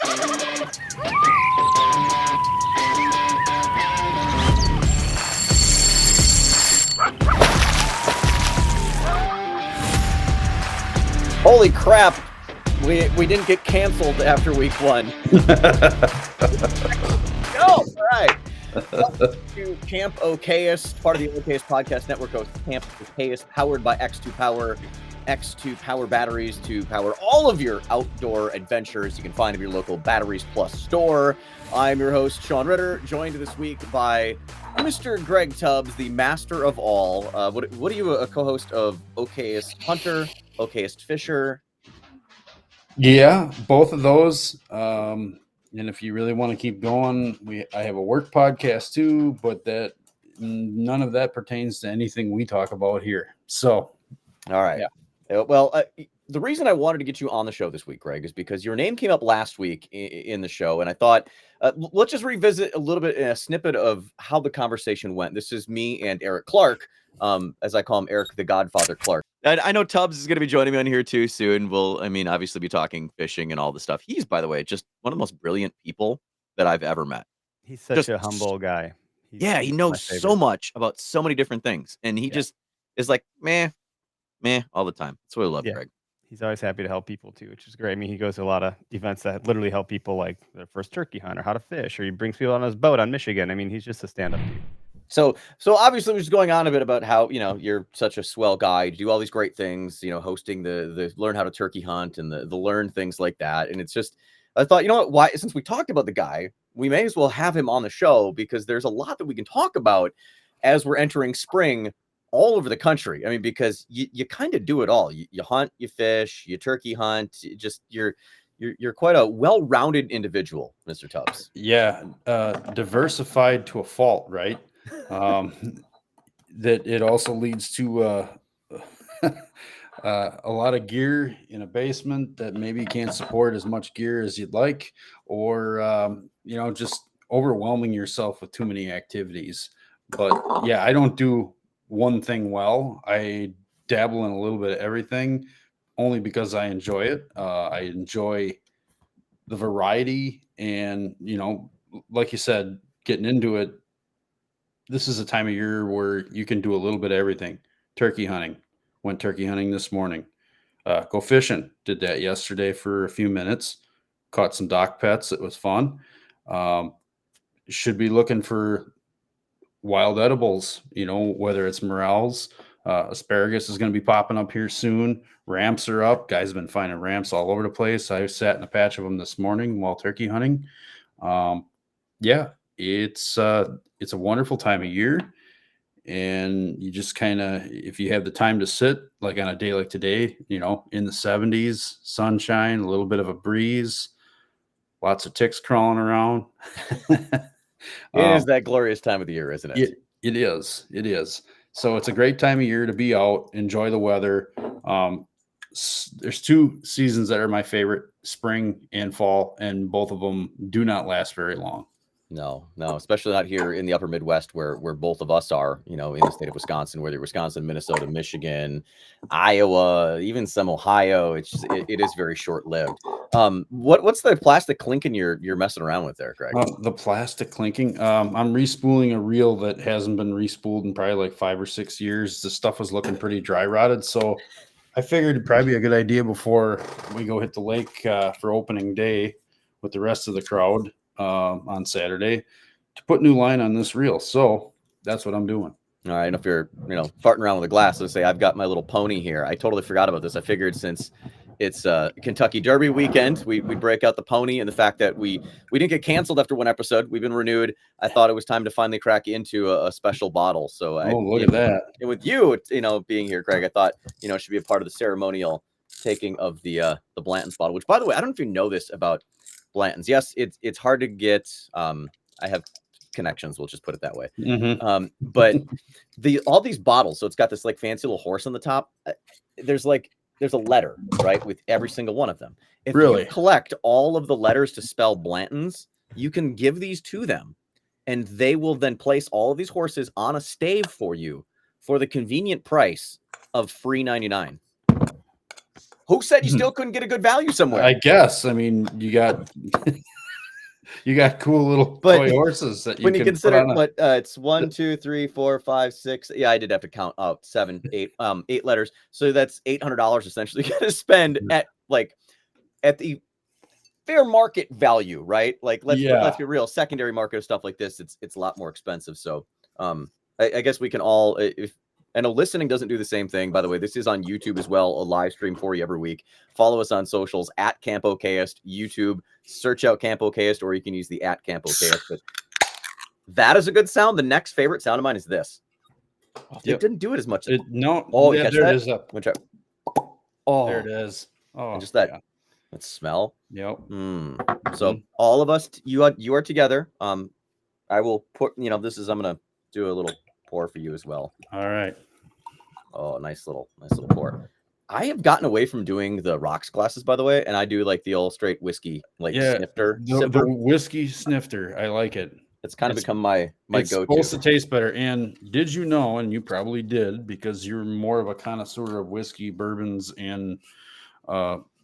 Holy crap! We didn't get canceled after week 1. All right. Welcome to Camp Okayest, part of the Okayest podcast network. Camp Okayest, powered by X2 Power. X2 Power batteries to power all of your outdoor adventures. You can find them at your local Batteries Plus store. I'm your host, Shaun Ridder, joined this week by Mr. Greg Tubbs, the master of all. What are you, a co-host of Okayest Hunter, Okayest Fisher? Yeah, both of those. And if you really want to keep going, I have a work podcast too, but none of that pertains to anything we talk about here. So, all right. Yeah. Well, the reason I wanted to get you on the show this week, Greg, is because your name came up last week in the show, and I thought let's just revisit a little bit in a snippet of how the conversation went. This is me and Eric Clark, as I call him, Eric the Godfather Clark. And I know Tubbs is going to be joining me on here too soon. We'll, obviously be talking fishing and all the stuff. He's, by the way, just one of the most brilliant people that I've ever met. He's such a humble guy. He knows so much about so many different things, and he just is like meh all the time. That's what I love, Greg. He's always happy to help people too, which is great. I mean, he goes to a lot of events that literally help people, like their first turkey hunt or how to fish, or he brings people on his boat on Michigan. I mean, he's just a stand-up dude. So obviously we're just going on a bit about how, you're such a swell guy. You do all these great things, hosting the learn how to turkey hunt and the learn things like that. And it's just, I thought, why, since we talked about the guy, we may as well have him on the show, because there's a lot that we can talk about as we're entering spring all over the country. I mean, because you kind of do it all. You hunt, you fish, you turkey hunt. You're quite a well-rounded individual, Mr. Tubbs. Yeah, diversified to a fault, right? That it also leads to a lot of gear in a basement that maybe can't support as much gear as you'd like, or just overwhelming yourself with too many activities. But yeah, I don't do one thing well. I dabble in a little bit of everything, only because I enjoy it. I enjoy the variety, and like you said, getting into it. This is a time of year where you can do a little bit of everything. Turkey hunting. Went turkey hunting this morning. Go fishing. Did that yesterday for a few minutes. Caught some dock pets. It was fun. Should be looking for wild edibles, whether it's morels. Asparagus is going to be popping up here soon. Ramps are up. Guys have been finding ramps all over the place. I sat in a patch of them this morning while turkey hunting. It's a wonderful time of year, and you just kind of, if you have the time to sit, like on a day like today, in the 70s, sunshine, a little bit of a breeze, lots of ticks crawling around. It is that glorious time of the year, isn't it? It is. So it's a great time of year to be out, enjoy the weather. There's two seasons that are my favorite, spring and fall, and both of them do not last very long. No, especially not here in the upper Midwest where both of us are, in the state of Wisconsin, whether Wisconsin, Minnesota, Michigan, Iowa, even some Ohio. It is very short-lived. What's the plastic clinking you're messing around with there, Greg? The plastic clinking. I'm respooling a reel that hasn't been respooled in probably like 5 or 6 years. The stuff was looking pretty dry rotted, so I figured it'd probably be a good idea before we go hit the lake for opening day with the rest of the crowd on Saturday to put new line on this reel. So that's what I'm doing. All right. And if you're, farting around with a glass, let's say I've got my little pony here. I totally forgot about this. I figured since it's Kentucky Derby weekend, we'd break out the pony, and the fact that we didn't get canceled after one episode. We've been renewed. I thought it was time to finally crack into a special bottle. So look at that. And with you, being here, Greg, I thought, it should be a part of the ceremonial taking of the Blanton's bottle, which, by the way, I don't know if you know this about Blanton's. Yes, it's hard to get. I have connections, we'll just put it that way. Mm-hmm. But all these bottles, so it's got this like fancy little horse on the top. There's a letter, right, with every single one of them. If you collect all of the letters to spell Blanton's, you can give these to them, and they will then place all of these horses on a stave for you for the convenient price of free $99. Who said you still couldn't get a good value somewhere? I guess. I mean, you got you got cool little But toy horses that you when you can put consider on a. what it's 1, 2, 3, 4, 5, 6. Yeah, I did have to count out 7, 8, 8 letters. So that's $800 essentially going to spend at the fair market value, right? Like let's be real. Secondary market of stuff like this, it's a lot more expensive. So I guess we can all, if I know listening doesn't do the same thing. By the way, this is on YouTube as well, a live stream for you every week. Follow us on socials at Camp Okayest, YouTube. Search out Camp Okayest, or you can use the at Camp Okayest. But that is a good sound. The next favorite sound of mine is this. It didn't do it as much. No. Oh, yeah, catch there that? it is up. Oh, There it is. Oh, and just that smell. Yep. So all of us, you are together. I will put, this is, I'm gonna do a little pour for you as well. All right. Oh, nice little pour. I have gotten away from doing the rocks glasses, by the way, and I do like the old straight whiskey, like snifter. The whiskey snifter. I like it. It's kind of become my it's go-to. Supposed to taste better. And did you know, and you probably did, because you're more of a connoisseur of whiskey, bourbons, and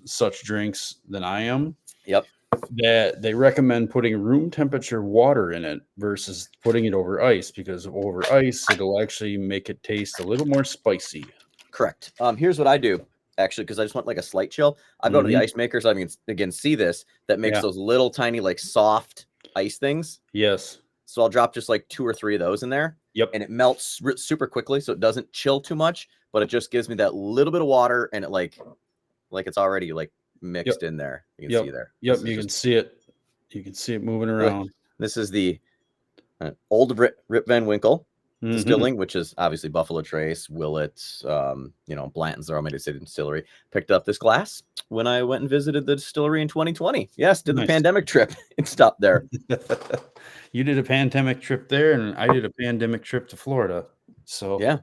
such drinks than I am. Yep. That they recommend putting room temperature water in it versus putting it over ice, because over ice it'll actually make it taste a little more spicy. Correct. Here's what I do, actually, because I just want like a slight chill. I've gone to the ice makers. I mean, again, see this that makes those little tiny like soft ice things. Yes. So I'll drop just like 2 or 3 of those in there. Yep. And it melts super quickly, so it doesn't chill too much, but it just gives me that little bit of water, and it like it's already like mixed in there. You can see there. Yep. You can see it. You can see it moving around. This is the old Rip Van Winkle distilling, which is obviously Buffalo Trace, Willett, Blanton's Aromatic City Distillery. Picked up this glass when I went and visited the distillery in 2020. Yes, did the pandemic trip and stopped there. You did a pandemic trip there, and I did a pandemic trip to Florida. So yeah.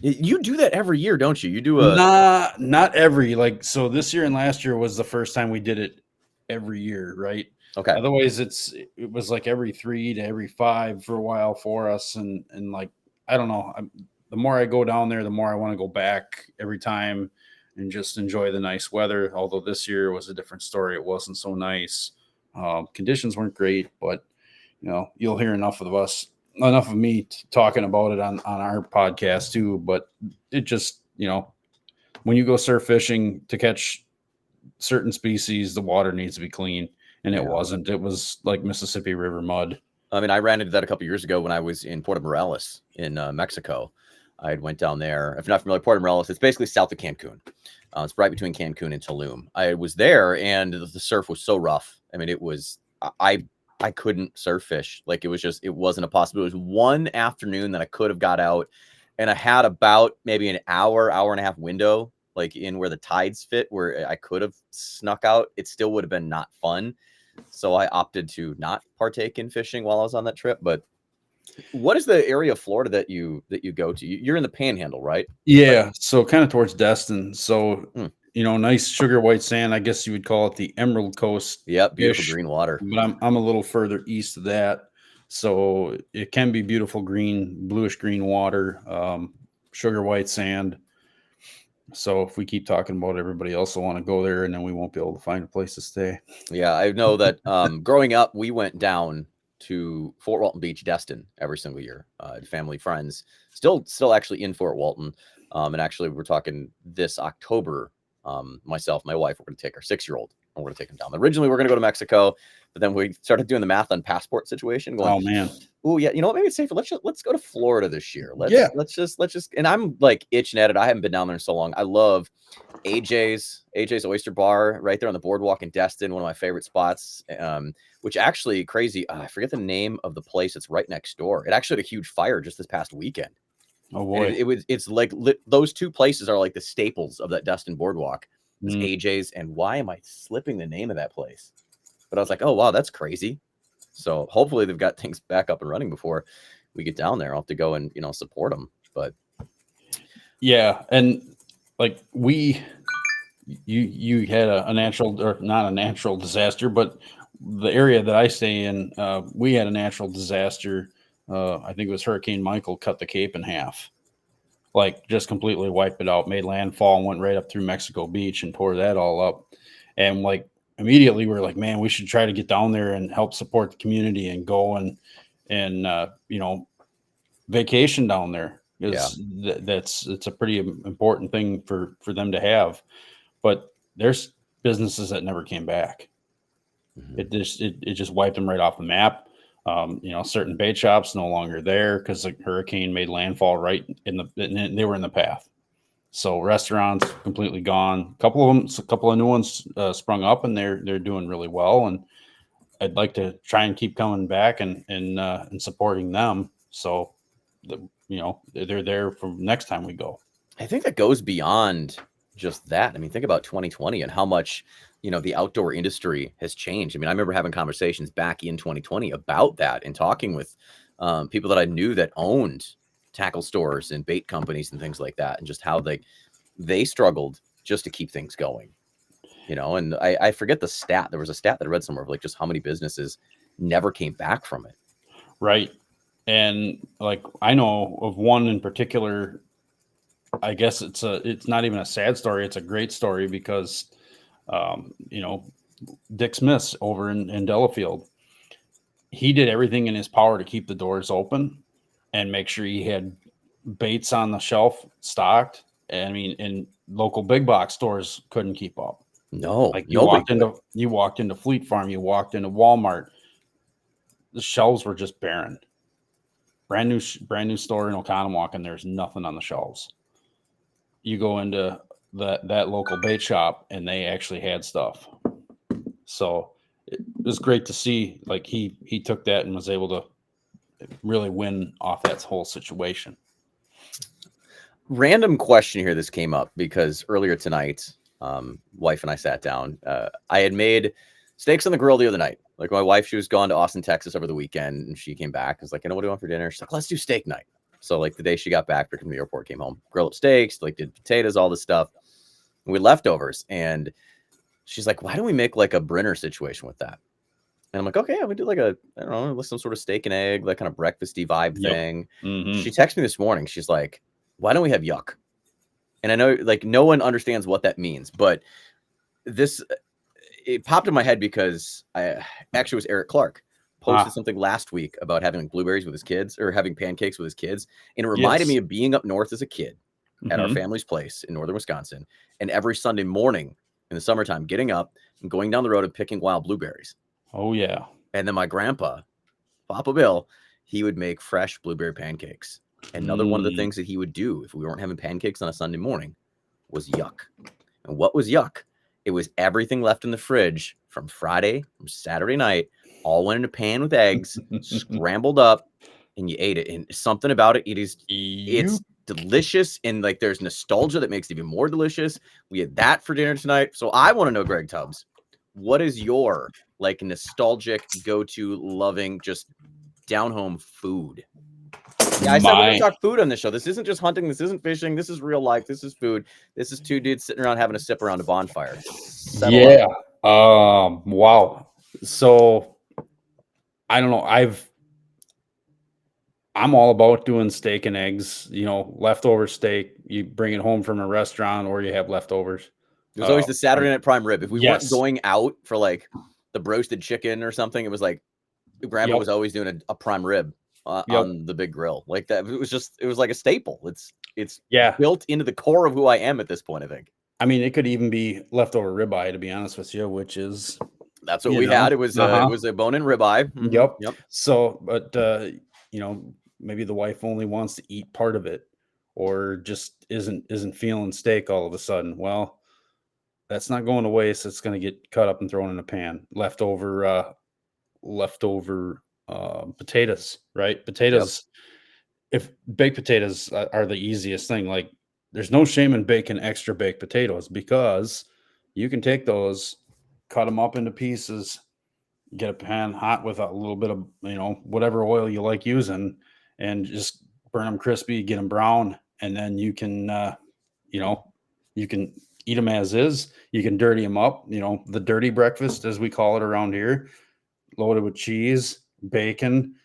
You do that every year, don't you? You do not every, like, so this year and last year was the first time we did it every year, right? Okay. Otherwise it was like every 3 to every 5 for a while for us. And like, I don't know. The more I go down there, the more I want to go back every time and just enjoy the nice weather. Although this year was a different story. It wasn't so nice. Conditions weren't great, but you'll hear enough of me talking about it on our podcast too. But it just, when you go surf fishing to catch certain species, the water needs to be clean. And it wasn't. It was like Mississippi River mud. I mean, I ran into that a couple years ago when I was in Puerto Morelos in Mexico. I went down there. If you're not familiar, Puerto Morelos, it's basically south of Cancun. It's right between Cancun and Tulum. I was there, and the surf was so rough. I mean, it was I couldn't surf fish. Like, it wasn't a possibility. It was one afternoon that I could have got out, and I had about maybe an hour and a half window, like in where the tides fit, where I could have snuck out. It still would have been not fun. So I opted to not partake in fishing while I was on that trip. But what is the area of Florida that you go to? You're in the Panhandle, right? Yeah. So kind of towards Destin. So, nice sugar white sand. I guess you would call it the Emerald Coast. Yep. Beautiful green water. But I'm a little further east of that. So it can be beautiful bluish green water, sugar white sand. So if we keep talking about it, everybody else will want to go there, and then we won't be able to find a place to stay. Yeah, I know that growing up, we went down to Fort Walton Beach, Destin every single year. Family, friends, still actually in Fort Walton. And actually, we're talking this October. Myself, my wife, we're going to take our 6-year-old, and we're going to take him down. Originally, we were going to go to Mexico, but then we started doing the math on passport situation. Going, oh man. Oh yeah, you know what? Maybe it's safer. Let's go to Florida this year. Let's just. And I'm like itching at it. I haven't been down there in so long. I love AJ's Oyster Bar right there on the boardwalk in Destin. One of my favorite spots. Which actually crazy. I forget the name of the place. It's right next door. It actually had a huge fire just this past weekend. Oh boy. It's like those 2 places are like the staples of that Destin boardwalk. It's AJ's, and why am I slipping the name of that place? But I was like, oh wow, that's crazy. So hopefully they've got things back up and running before we get down there. I'll have to go and support them. But yeah, and like you had a natural, or not a natural disaster, but the area that I stay in, we had a natural disaster. I think it was Hurricane Michael cut the Cape in half. like just completely wiped it out, made landfall, and went right up through Mexico Beach and tore that all up. And like immediately we were like, man, we should try to get down there and help support the community and go and vacation down there, because it's a pretty important thing for them to have. But there's businesses that never came back. It just wiped them right off the map. Certain bait shops no longer there because the hurricane made landfall right they were in the path. So restaurants completely gone. A couple of new ones sprung up, and they're doing really well. And I'd like to try and keep coming back and supporting them. So they're there for next time we go. I think that goes beyond just that. I mean, think about 2020 and how much, the outdoor industry has changed. I mean, I remember having conversations back in 2020 about that and talking with people that I knew that owned tackle stores and bait companies and things like that, and just how they struggled just to keep things going. And I forget the stat. There was a stat that I read somewhere of like just how many businesses never came back from it. Right. And like, I know of one in particular. I guess it's not even a sad story. It's a great story because, Dick Smith over in Delafield, he did everything in his power to keep the doors open and make sure he had baits on the shelf stocked. And I mean, in local big box stores couldn't keep up. No, like you walked into Fleet Farm, you walked into Walmart, the shelves were just barren. Brand new store in Oconomowoc, and there's nothing on the shelves. You go into that local bait shop and they actually had stuff. So it was great to see, like he took that and was able to really win off that whole situation. Random question here. This came up because earlier tonight, wife and I sat down. I had made steaks on the grill the other night. Like my wife, she was gone to Austin, Texas over the weekend, and she came back. I was like, what do you want for dinner? She's like, let's do steak night. So like the day she got back from the airport, came home, grilled up steaks, like did potatoes, all this stuff. And we leftovers. And she's like, why don't we make like a Brenner situation with that? And I'm like, okay, we do like some sort of steak and egg, like kind of breakfasty vibe thing. Mm-hmm. She texted me this morning. She's like, why don't we have YUCK? And I know like no one understands what that means, but it popped in my head because it was Eric Clark posted something last week about having like blueberries with his kids or having pancakes with his kids. And it reminded me of being up north as a kid at our family's place in northern Wisconsin. And every Sunday morning in the summertime, getting up and going down the road and picking wild blueberries. Oh, yeah. And then my grandpa, Papa Bill, he would make fresh blueberry pancakes. Another one of the things that he would do if we weren't having pancakes on a Sunday morning was YUCK. And what was YUCK? It was everything left in the fridge from Saturday night, all went in a pan with eggs, scrambled up, and you ate it. And something about it, it's delicious. And like there's nostalgia that makes it even more delicious. We had that for dinner tonight. So I want to know, Greg Tubbs, what is your like nostalgic go-to loving just down home food? Yeah, I said we're gonna talk food on this show. This isn't just hunting. This isn't fishing. This is real life. This is food. This is two dudes sitting around having a sip around a bonfire. Settle up. Wow. So I don't know. I'm all about doing steak and eggs. Leftover steak. You bring it home from a restaurant, or you have leftovers. There's always the Saturday night prime rib. If we weren't going out for like the roasted chicken or something, it was like Grandma was always doing a prime rib. On the big grill like that. It was like a staple. It's built into the core of who I am at this point, I think. I mean, it could even be leftover ribeye, to be honest with you, which is that's what we had. It was a bone-in ribeye. Mm-hmm. Yep. So, but maybe the wife only wants to eat part of it, or just isn't feeling steak all of a sudden. Well, that's not going to waste. It's going to get cut up and thrown in a pan. Leftover potatoes, right? Potatoes. If baked potatoes are the easiest thing, like there's no shame in baking extra baked potatoes, because you can take those, cut them up into pieces, get a pan hot with a little bit of, whatever oil you like using, and just burn them crispy, get them brown. And then you can, you can eat them as is. You can dirty them up, the dirty breakfast, as we call it around here, loaded with cheese, bacon,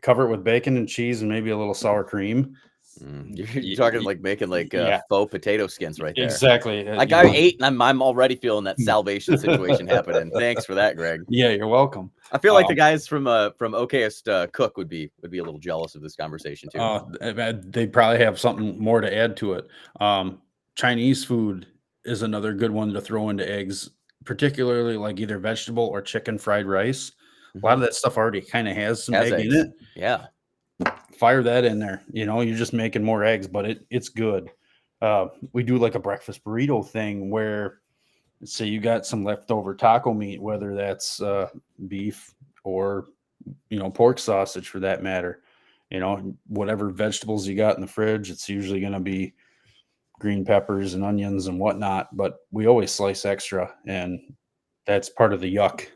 cover it with bacon and cheese and maybe a little sour cream. You're talking like making like faux potato skins right there. Exactly. Like I ate, and I'm already feeling that salvation situation happening. Thanks for that, Greg. Yeah, you're welcome. I feel like the guys from Okayest Cook would be a little jealous of this conversation too. They probably have something more to add to it. Chinese food is another good one to throw into eggs, particularly like either vegetable or chicken fried rice. A lot of that stuff already kind of has some egg in it. Yeah. Fire that in there. You're just making more eggs, but it's good. We do like a breakfast burrito thing where, say you got some leftover taco meat, whether that's beef or pork sausage for that matter. Whatever vegetables you got in the fridge, it's usually going to be green peppers and onions and whatnot. But we always slice extra, and that's part of the yuck,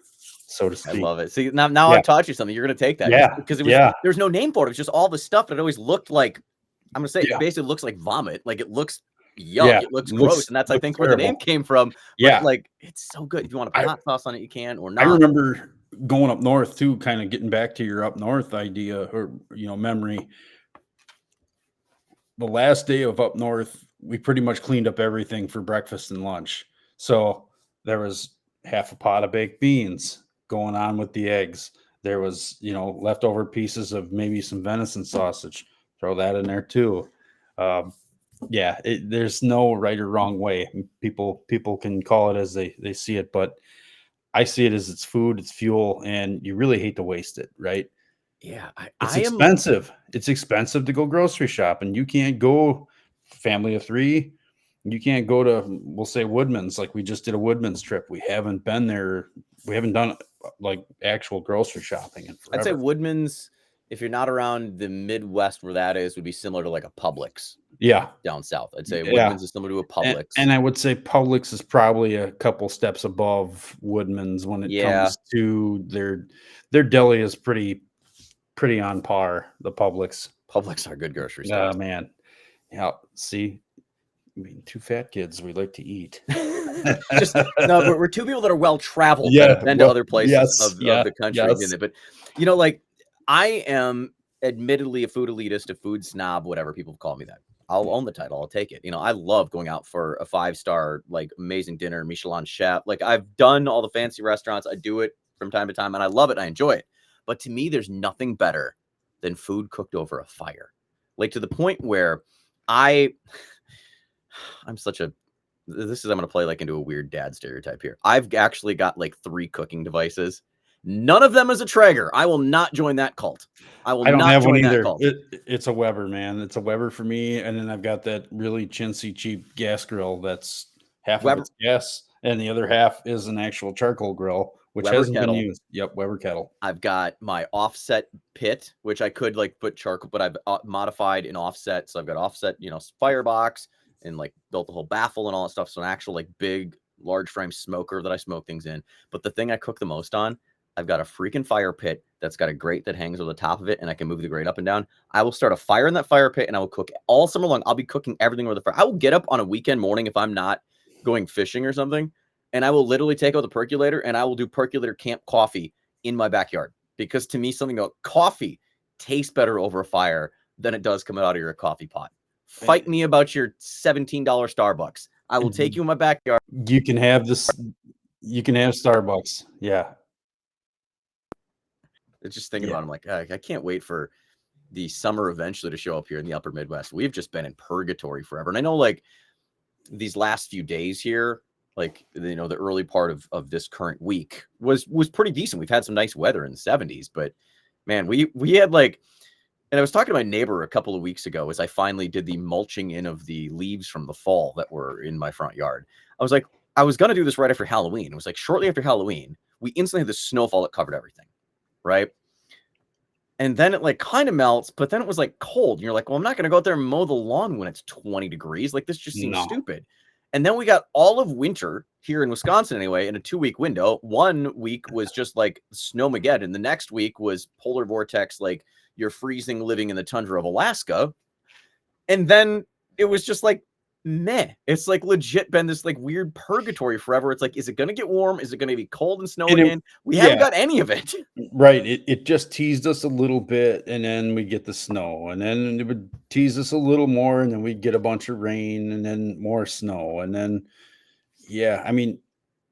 so to speak. I love it. See, now I've taught you something. You're going to take that. Yeah. Because there's no name for it. It's just all the stuff that it always looked like. I'm going to say it basically looks like vomit. Like it looks yuck. Yeah, it looks gross. And that's, I think, where the name came from. Yeah. But, like, it's so good. If you want to put hot sauce on it, you can, or not. I remember going up north too, kind of getting back to your up north idea or, memory. The last day of up north, we pretty much cleaned up everything for breakfast and lunch. So there was half a pot of baked beans going on with the eggs. There was, leftover pieces of maybe some venison sausage. Throw that in there too. There's no right or wrong way. People can call it as they see it, but I see it as it's food, it's fuel, and you really hate to waste it, right? Yeah, it's expensive. It's expensive to go grocery shopping. You can't go family of 3. You can't go to, we'll say, Woodman's. Like we just did a Woodman's trip. We haven't been there. We haven't done like actual grocery shopping in forever. I'd say Woodman's, if you're not around the Midwest where that is, would be similar to like a Publix. Yeah. Down south. I'd say Woodman's is similar to a Publix. And I would say Publix is probably a couple steps above Woodman's when it comes to their deli is pretty on par. The Publix are good grocery stores. Oh man. Yeah. See, I mean, 2 fat kids, we like to eat. We're 2 people that are well traveled that have been to other places of the country. But like I am admittedly a food elitist, a food snob, whatever people call me that. I'll own the title. I'll take it. I love going out for a 5-star, like amazing dinner, Michelin chef. Like I've done all the fancy restaurants. I do it from time to time and I love it. And I enjoy it. But to me, there's nothing better than food cooked over a fire. Like to the point where I'm going to play like into a weird dad stereotype here. I've actually got like 3 cooking devices. None of them is a Traeger. I will not join that cult. I don't have one either. It's a Weber, man. It's a Weber for me. And then I've got that really chintzy, cheap gas grill that's half of it's gas, and the other half is an actual charcoal grill, which hasn't been used. Yep, Weber kettle. I've got my offset pit, which I could like put charcoal, but I've modified in offset. So I've got offset, firebox, and like built the whole baffle and all that stuff. So an actual like big, large frame smoker that I smoke things in. But the thing I cook the most on, I've got a freaking fire pit that's got a grate that hangs over the top of it, and I can move the grate up and down. I will start a fire in that fire pit, and I will cook all summer long. I'll be cooking everything over the fire. I will get up on a weekend morning if I'm not going fishing or something, and I will literally take out the percolator, and I will do percolator camp coffee in my backyard. Because to me, something about coffee tastes better over a fire than it does coming out of your coffee pot. Fight me about your $17 Starbucks. I will take you in my backyard. You can have this. You can have Starbucks. Yeah. Just thinking about it, I'm like, I can't wait for the summer eventually to show up here in the upper Midwest. We've just been in purgatory forever. And I know like these last few days here, like, the early part of this current week was pretty decent. We've had some nice weather in the 70s, but man, we had like, and I was talking to my neighbor a couple of weeks ago as I finally did the mulching in of the leaves from the fall that were in my front yard. I was like, I was going to do this right after Halloween. It was like shortly after Halloween, we instantly had this snowfall that covered everything. Right. And then it like kind of melts, but then it was like cold. And you're like, well, I'm not going to go out there and mow the lawn when it's 20 degrees. Like this just seems stupid. And then we got all of winter here in Wisconsin anyway, in a 2-week window. 1 week was just like snowmageddon. The next week was polar vortex, like you're freezing living in the tundra of Alaska. And then it was just like meh. It's like legit been this like weird purgatory forever. It's like, is it going to get warm? Is it going to be cold and snow And again? We haven't got any of it. right. It just teased us a little bit, and then we get the snow, and then it would tease us a little more, and then we'd get a bunch of rain, and then more snow, and then yeah, I mean,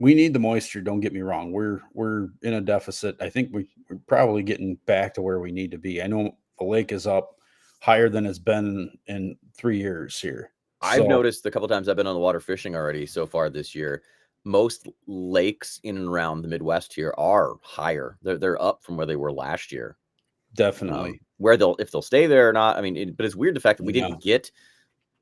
we need the moisture. Don't get me wrong. We're in a deficit. I think we're probably getting back to where we need to be. I know the lake is up higher than it's been in 3 years here. I've So noticed a couple times I've been on the water fishing already so far this year. Most lakes in and around the Midwest here are higher. They're up from where they were last year. definitely, Where if they'll stay there or not. I mean, but it's weird the fact that we yeah, didn't get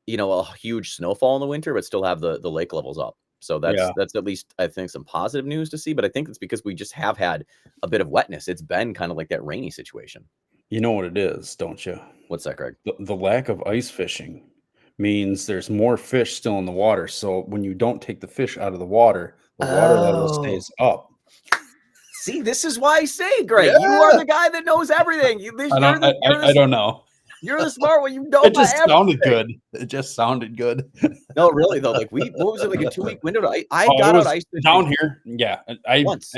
a huge snowfall in the winter, but still have the lake levels up. So yeah. that's at least I think some positive news to see. But I think it's because we just have had a bit of wetness. It's been kind of like that rainy situation. You know what it is, don't you? What's that, Greg? The lack of ice fishing means there's more fish still in the water. So when you don't take the fish out of the water level Oh, stays up. see, this is why I say, Greg, you are Yeah. the guy that knows everything. I don't know. You're the smart one. You know It about just sounded everything. good. It just sounded good. No, really though. Like what was it, like a 2-week window? I Oh, it got out was ice fishing down here. Yeah. once.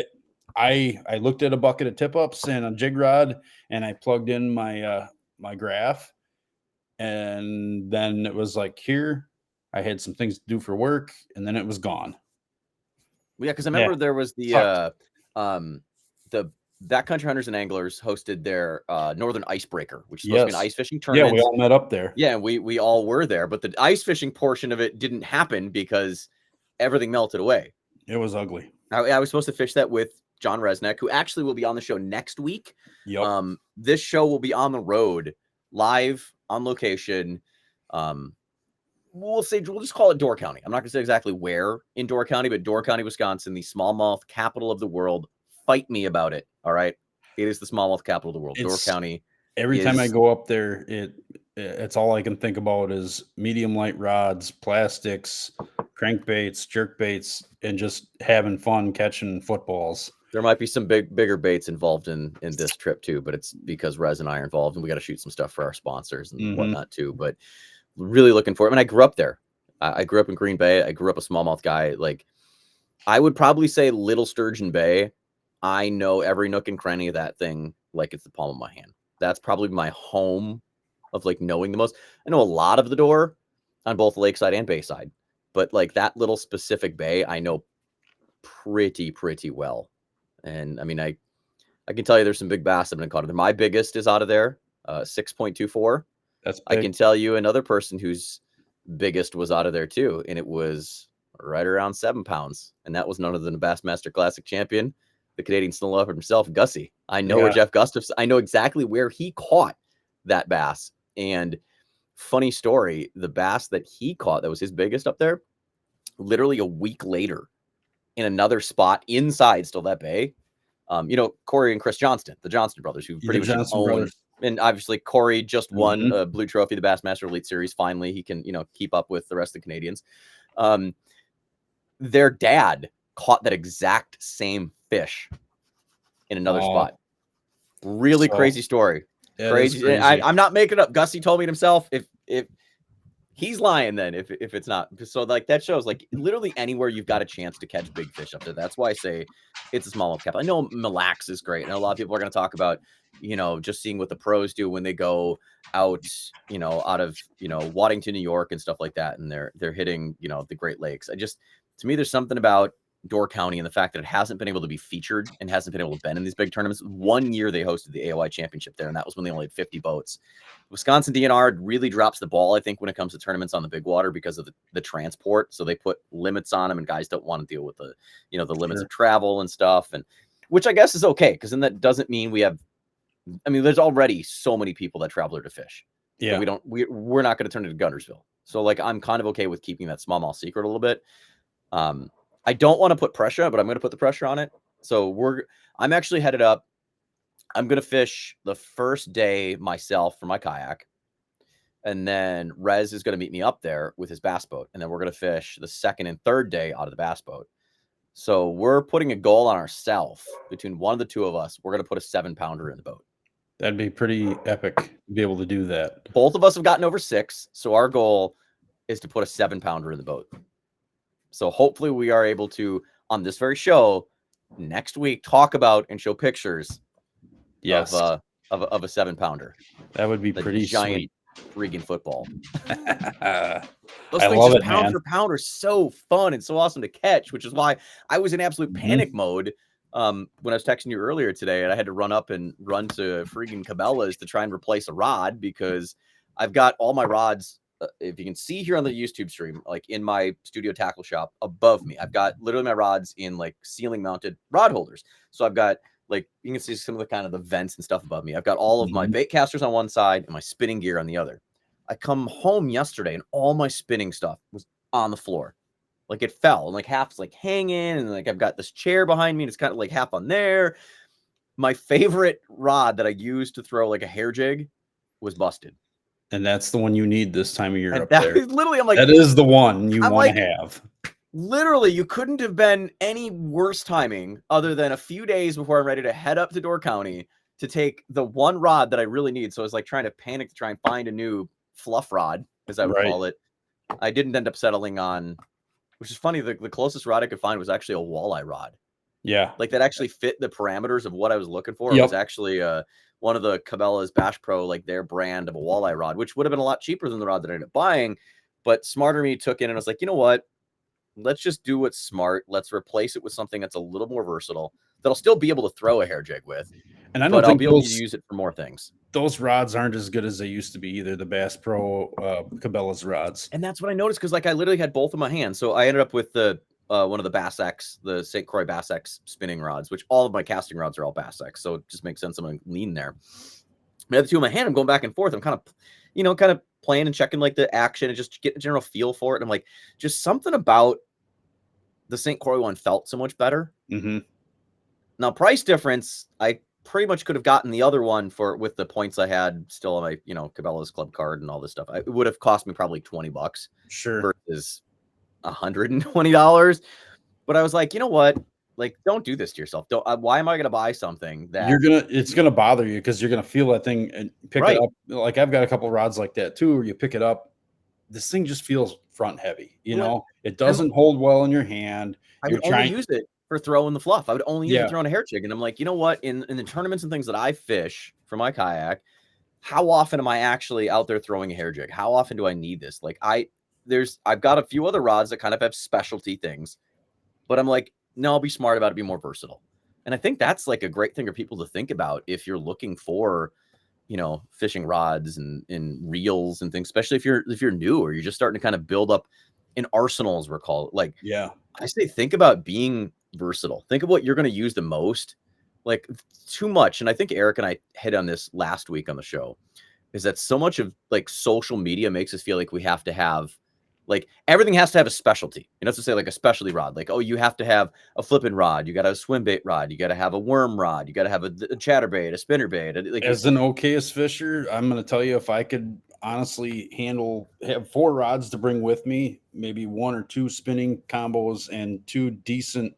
I looked at a bucket of tip ups and a jig rod, and I plugged in my my graph, and then it was like here. I had some things to do for work, and then it was gone. Well, yeah, because I Yeah. remember there was Sucked. the Backcountry Hunters and Anglers hosted their Northern Icebreaker, which is supposed to be an Yes. ice fishing Yeah, we tournament. all met up there. Yeah, and we all were there, but the ice fishing portion of it didn't happen because everything melted away. It was ugly. I was supposed to fish that with John Resnick, who actually will be on the show next week. Yep. This show will be on the road, live on location. We'll just call it Door County. I'm not gonna say exactly where in Door County, but Door County, Wisconsin, the smallmouth capital of the world. Fight me about it. All right. It is the smallmouth capital of the world. Door It's County every time I is go up there, it's all I can think about is medium light rods, plastics, crankbaits, jerkbaits, and just having fun catching footballs. there might be some bigger baits involved in this trip too, but it's because Rez and I are involved and we got to shoot some stuff for our sponsors and whatnot too. But really looking for it. I mean, I grew up there. I grew up in Green Bay. I grew up a smallmouth guy. Like I would probably say Little Sturgeon Bay. I know every nook and cranny of that thing like it's the palm of my hand. That's probably my home of like knowing the most. I know a lot of the door on both lakeside and bayside, but like that little specific bay, I know pretty well. And I mean, I can tell you there's some big bass that have been caught. My biggest is out of there, 6.24. That's I big. can tell you another person whose biggest was out of there too, and it was right around 7 pounds, and that was none other than a Bassmaster Classic champion, the Canadian snow leopard himself, Gussie. I know where Jeff Gustafson. I know exactly where he caught that bass. And funny story, the bass that he caught that was his biggest up there, literally a week later, in another spot inside still that bay. Corey and Chris Johnston, the Johnston brothers, who pretty much own. And obviously, Corey just won a Blue Trophy, the Bassmaster Elite Series. Finally, he can, keep up with the rest of the Canadians. Their dad caught that exact same fish in another spot. Really crazy story. Crazy. I'm not making it up. Gussie told me it himself. If he's lying, then if it's not. So like that shows like literally anywhere you've got a chance to catch big fish up there. That's why I say it's a smallmouth capital. I know Mille Lacs is great, and a lot of people are going to talk about just seeing what the pros do when they go out out of Waddington, New York, and stuff like that, and they're hitting the Great Lakes. To me, there's something about Door County and the fact that it hasn't been able to be featured and hasn't been able to bend in these big tournaments. One year they hosted the AOI championship there, and that was when they only had 50 boats. Wisconsin DNR really drops the ball, I think, when it comes to tournaments on the big water because of the transport. So they put limits on them, and guys don't want to deal with the limits of travel and stuff, and which I guess is okay, because then that doesn't mean there's already so many people that travel there to fish. Yeah, we're not going to turn it to Guntersville. So like I'm kind of okay with keeping that smallmouth secret a little bit. I don't want to put pressure, but I'm going to put the pressure on it. So I'm actually headed up. I'm going to fish the first day myself for my kayak. And then Rez is going to meet me up there with his bass boat. And then we're going to fish the second and third day out of the bass boat. So we're putting a goal on ourselves between one of the two of us. We're going to put a 7-pounder in the boat. That'd be pretty epic to be able to do that. Both of us have gotten over 6. So our goal is to put a 7-pounder in the boat. So hopefully we are able to, on this very show next week, talk about and show pictures Yes, of a 7-pounder. that would be The pretty giant sweet. freaking football. I Those things love just it, pound man. for pound are so fun and so awesome to catch, which is why I was in absolute panic mode when I was texting you earlier today, and I had to run up and run to freaking Cabela's to try and replace a rod because I've got all my rods. If you can see here on the YouTube stream, like in my studio tackle shop above me, I've got literally my rods in like ceiling mounted rod holders. So I've got like, you can see some of the kind of the vents and stuff above me. I've got all of my bait casters on one side and my spinning gear on the other. I come home yesterday and all my spinning stuff was on the floor. Like it fell and like half's like hanging, and like I've got this chair behind me and it's kind of like half on there. My favorite rod that I used to throw like a hair jig was busted. And that's the one you need this time of year And up that there. is literally, I'm like, That is the one you I'm want like, to have. literally, you couldn't have been any worse timing other than a few days before I'm ready to head up to Door County to take the one rod that I really need. So I was like trying to panic to try and find a new fluff rod, as I would call it. I didn't end up settling on, which is funny, the closest rod I could find was actually a walleye rod. Yeah. Like that actually fit the parameters of what I was looking for. It was actually one of the Cabela's Bash Pro, like their brand of a walleye rod, which would have been a lot cheaper than the rod that I ended up buying. But smarter me took in and was like, you know what? Let's just do what's smart. Let's replace it with something that's a little more versatile that I'll still be able to throw a hair jig with. And I don't but I'll think be able to use it for more things. Those rods aren't as good as they used to be either, the Bass Pro Cabela's rods. And that's what I noticed because like I literally had both in my hands. So I ended up with the one of the Bass X, the St. Croix Bass X spinning rods, which all of my casting rods are all Bass X. So it just makes sense I'm going to lean there. I have the two in my hand. I'm going back and forth. I'm kind of, playing and checking like the action and just get a general feel for it. And I'm like, just something about the St. Croix one felt so much better. Now, price difference, I pretty much could have gotten the other one with the points I had still on my, Cabela's club card and all this stuff. It would have cost me probably $20 versus $120. But I was like, you know what? Like, don't do this to yourself. Why am I going to buy something that it's going to bother you because you're going to feel that thing and pick it up. Like I've got a couple of rods like that too, where you pick it up. This thing just feels front heavy. It doesn't hold well in your hand. I would only use it for throwing the fluff. I would only use it throwing a hair jig. And I'm like, you know what? In the tournaments and things that I fish for my kayak, how often am I actually out there throwing a hair jig? How often do I need this? Like I've got a few other rods that kind of have specialty things, but I'm like, no, I'll be smart about it, be more versatile. And I think that's like a great thing for people to think about if you're looking for, fishing rods and reels and things, especially if you're new or you're just starting to kind of build up an arsenal, as we're called. Like, I say, think about being versatile. Think of what you're going to use the most. Like too much. And I think Eric and I hit on this last week on the show, is that so much of like social media makes us feel like we have to have, like everything has to have a specialty. To say like a specialty rod, like, oh, you have to have a flipping rod. You got a swim bait rod. You got to have a worm rod. You got to have a chatterbait, a spinner bait. Like, as an Okayest fisher, I'm going to tell you, if I could honestly have 4 rods to bring with me, maybe 1 or 2 spinning combos and 2 decent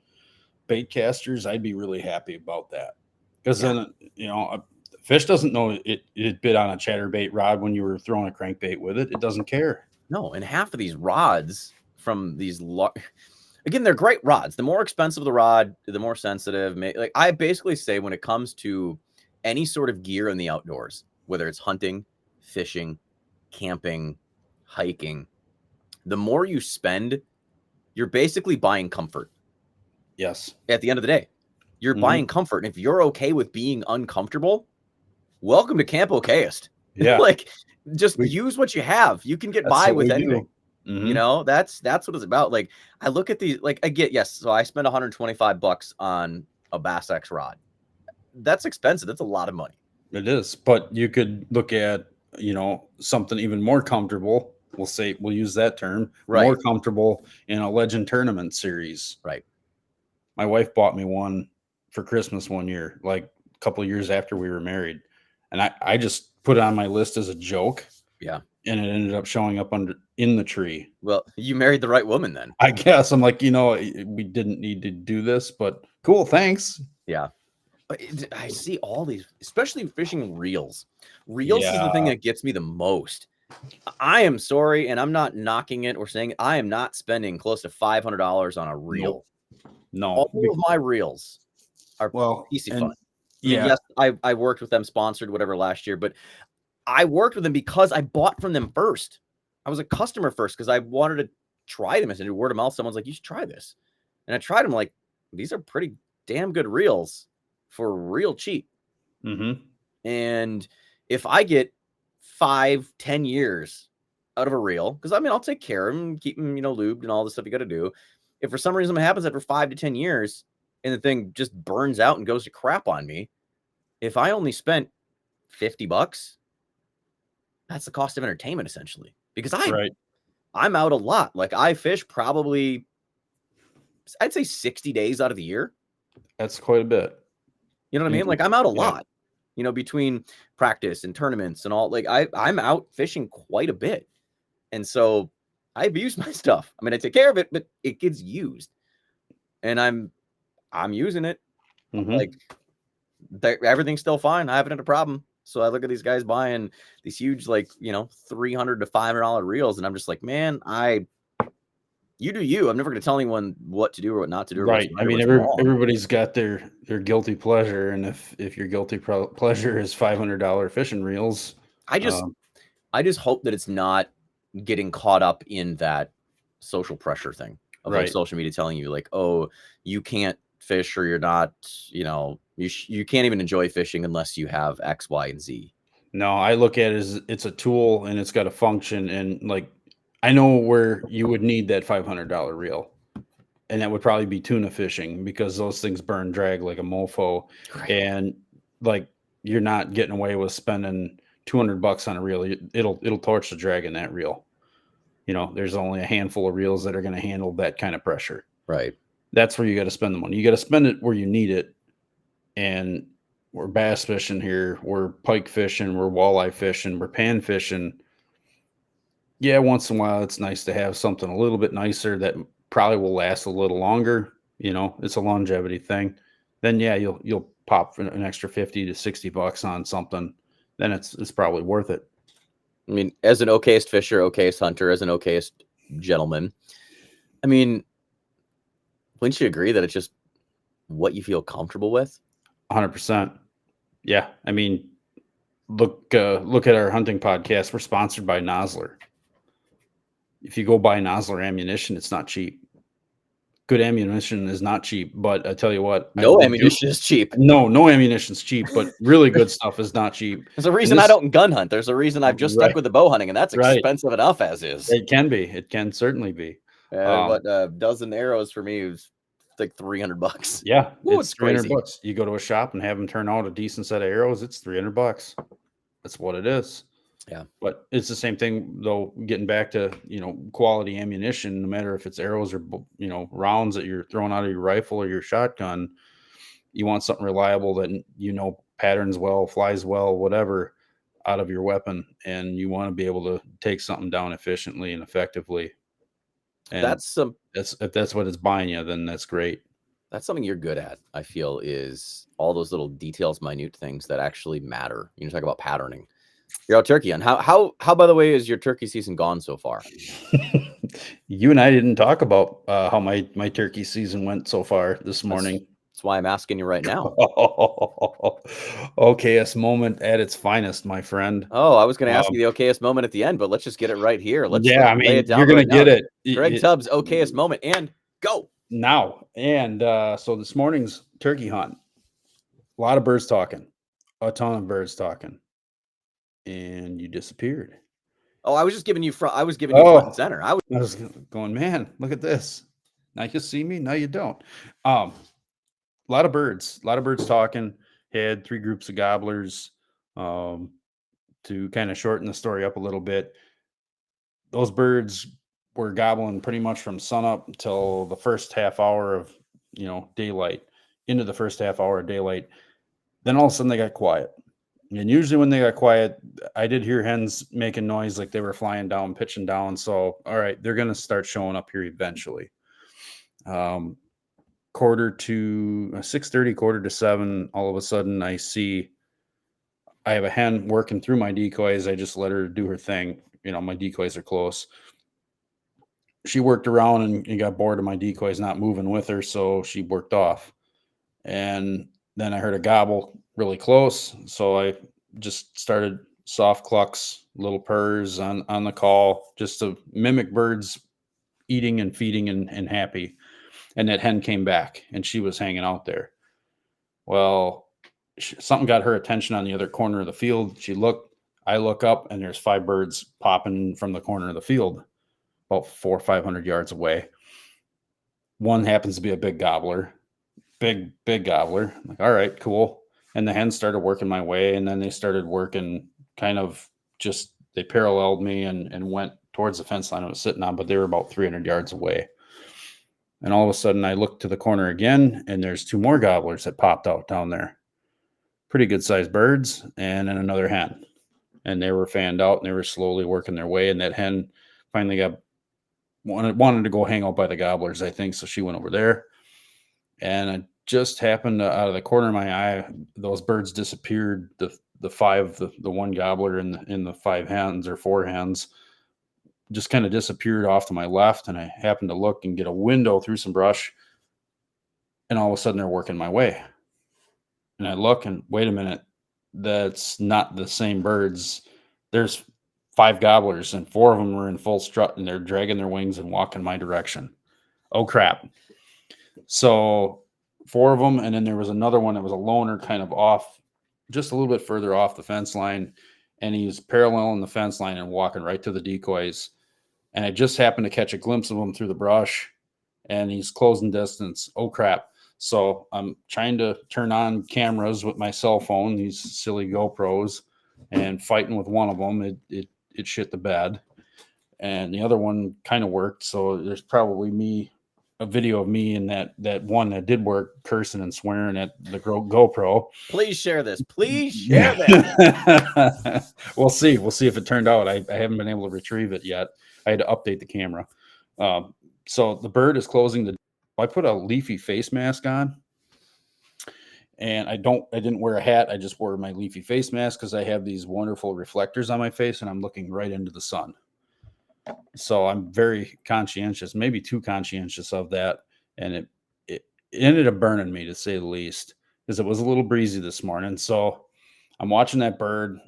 bait casters, I'd be really happy about that. Because then, a fish doesn't know it bit on a chatterbait rod when you were throwing a crankbait with it. It doesn't care. No, and half of these rods from these, again, they're great rods. The more expensive the rod, the more sensitive. Like I basically say, when it comes to any sort of gear in the outdoors, whether it's hunting, fishing, camping, hiking, the more you spend, you're basically buying comfort. Yes. At the end of the day, you're buying comfort. And if you're okay with being uncomfortable, welcome to Camp Okayest. Yeah. Like, just use what you have. You can get by with anything. That's what it's about. Like, I look at these, like, so I spent $125 on a Bass X rod. That's expensive. That's a lot of money. It is. But you could look at, something even more comfortable. We'll use that term. More comfortable in a Legend Tournament series. Right. My wife bought me one for Christmas one year, like a couple of years after we were married. And I just put it on my list as a joke. Yeah. And it ended up showing up in the tree. Well, you married the right woman then. I guess. I'm like, we didn't need to do this, but cool, thanks. Yeah. But I see all these, especially fishing reels. Reels is the thing that gets me the most. I am sorry, and I'm not knocking it or saying I am not spending close to $500 on a reel. No. All of my reels are Well, PC and Fun. I mean, yeah, yes, I worked with them, sponsored, whatever, last year, but I worked with them because I bought from them first. I was a customer first because I wanted to try them. I said, word of mouth, someone's like, you should try this. And I tried them, like, these are pretty damn good reels for real cheap. And if I get 5-10 years out of a reel, because I mean, I'll take care of them, keep them, lubed and all the stuff you got to do. If for some reason it happens after 5 to 10 years and the thing just burns out and goes to crap on me, if I only spent $50, that's the cost of entertainment essentially. Because I'm out a lot. Like I fish probably, I'd say 60 days out of the year. that's quite a bit. You know what I mean? Like I'm out a lot. Between practice and tournaments and all, like I'm out fishing quite a bit. And so I abuse my stuff. I mean, I take care of it, but it gets used. And I'm using it. Like everything's still fine. I haven't had a problem. So I look at these guys buying these huge, like, $300 to $500 reels. And I'm just like, man, you do you. I'm never going to tell anyone what to do or what not to do. Or Right. What's I mean, what's wrong. everybody's got their guilty pleasure, and if your guilty pleasure is $500 fishing reels, I just hope that it's not getting caught up in that social pressure thing of like social media telling you like, oh, you can't fish or you're not, you can't even enjoy fishing unless you have X, Y, and Z. No, I look at it as it's a tool and it's got a function, and like I know where you would need that $500 reel, and that would probably be tuna fishing because those things burn drag like a mofo, and like you're not getting away with spending $200 on a reel. It'll torch the drag in that reel. There's only a handful of reels that are going to handle that kind of pressure. Right. That's where you got to spend the money. You got to spend it where you need it. And we're bass fishing here. We're pike fishing. We're walleye fishing. We're pan fishing. Yeah, once in a while, it's nice to have something a little bit nicer that probably will last a little longer. It's a longevity thing. Then yeah, you'll pop an extra $50 to $60 on something. Then it's probably worth it. I mean, as an Okayest fisher, Okayest hunter, as an Okayest gentleman, I mean, wouldn't you agree that it's just what you feel comfortable with? 100%. Yeah. I mean, look at our hunting podcast. We're sponsored by Nosler. If you go buy Nosler ammunition, it's not cheap. Good ammunition is not cheap, but I tell you what, no ammunition is cheap. No ammunition's cheap, but really good stuff is not cheap. There's a reason I don't gun hunt. There's a reason I've just stuck with the bow hunting, and that's expensive enough as is. It can be. It can certainly be. What a dozen arrows for me is like $300. Yeah, it's $300. You go to a shop and have them turn out a decent set of arrows, it's $300. That's what it is. Yeah. But it's the same thing though, getting back to, quality ammunition, no matter if it's arrows or, rounds that you're throwing out of your rifle or your shotgun, you want something reliable that, patterns well, flies well, whatever, out of your weapon. And you want to be able to take something down efficiently and effectively. And if that's what it's buying you, then that's great. That's something you're good at, I feel, is all those little details, minute things that actually matter. You talk about patterning. You're out turkey on. How by the way, is your turkey season gone so far? You and I didn't talk about how my turkey season went so far this morning. That's why I'm asking you right now. Okayest moment at its finest, my friend. Oh, I was going to ask you the Okayest moment at the end, but let's just get it right here. Let's lay it down. You're going to get it. Greg Tubbs, Okayest moment, and go now. And so this morning's turkey hunt, a lot of birds talking, a ton of birds talking. And you disappeared. Oh, I was just giving you front. I was giving you front and center. I was going, man, look at this. Now you see me. Now you don't. A lot of birds talking. Had 3 groups of gobblers. To kind of shorten the story up a little bit, those birds were gobbling pretty much from sunup until the first half hour of daylight. Into the first half hour of daylight. Then all of a sudden they got quiet. And usually when they got quiet, I did hear hens making noise like they were flying down, pitching down. So, all right, they're going to start showing up here eventually. 6:30, 6:45, all of a sudden I have a hen working through my decoys. I just let her do her thing. my decoys are close. She worked around and got bored of my decoys not moving with her, so she worked off. And then I heard a gobble really close, so I just started soft clucks, little purrs on the call, just to mimic birds eating and feeding and happy. And that hen came back, and she was hanging out there. Well, something got her attention on the other corner of the field. She looked, I look up, and there's 5 birds popping from the corner of the field, about 400 or 500 yards away. One happens to be a big gobbler, big gobbler. I'm like, all right, cool. And the hens started working my way, and then they started working kind of just, they paralleled me and went towards the fence line I was sitting on, but they were about 300 yards away. And all of a sudden I looked to the corner again, and there's 2 more gobblers that popped out down there. Pretty good sized birds, and then another hen. And they were fanned out, and they were slowly working their way. And that hen finally wanted to go hang out by the gobblers, I think. So she went over there. And I just happened to, out of the corner of my eye, those birds disappeared. The 5, the 1 gobbler and the 5 hens or 4 hens just kind of disappeared off to my left. And I happened to look and get a window through some brush. And all of a sudden they're working my way. And I look and wait a minute, that's not the same birds. There's 5 gobblers, and 4 of them were in full strut, and they're dragging their wings and walking my direction. Oh crap. So 4 of them, and then there was another one that was a loner, kind of off, just a little bit further off the fence line, and he's paralleling the fence line and walking right to the decoys. And I just happened to catch a glimpse of him through the brush, and he's closing distance. Oh crap. So I'm trying to turn on cameras with my cell phone, these silly GoPros, and fighting with one of them. It shit the bed. And the other one kind of worked. So there's probably a video of me and that one that did work, cursing and swearing at the GoPro. Please share this. Please share this. We'll see. We'll see if it turned out. I haven't been able to retrieve it yet. I had to update the camera. So the bird is closing I put a leafy face mask on, and I didn't wear a hat. I just wore my leafy face mask because I have these wonderful reflectors on my face, and I'm looking right into the sun. So I'm very conscientious, maybe too conscientious of that. And it ended up burning me, to say the least, because it was a little breezy this morning. So I'm watching that bird.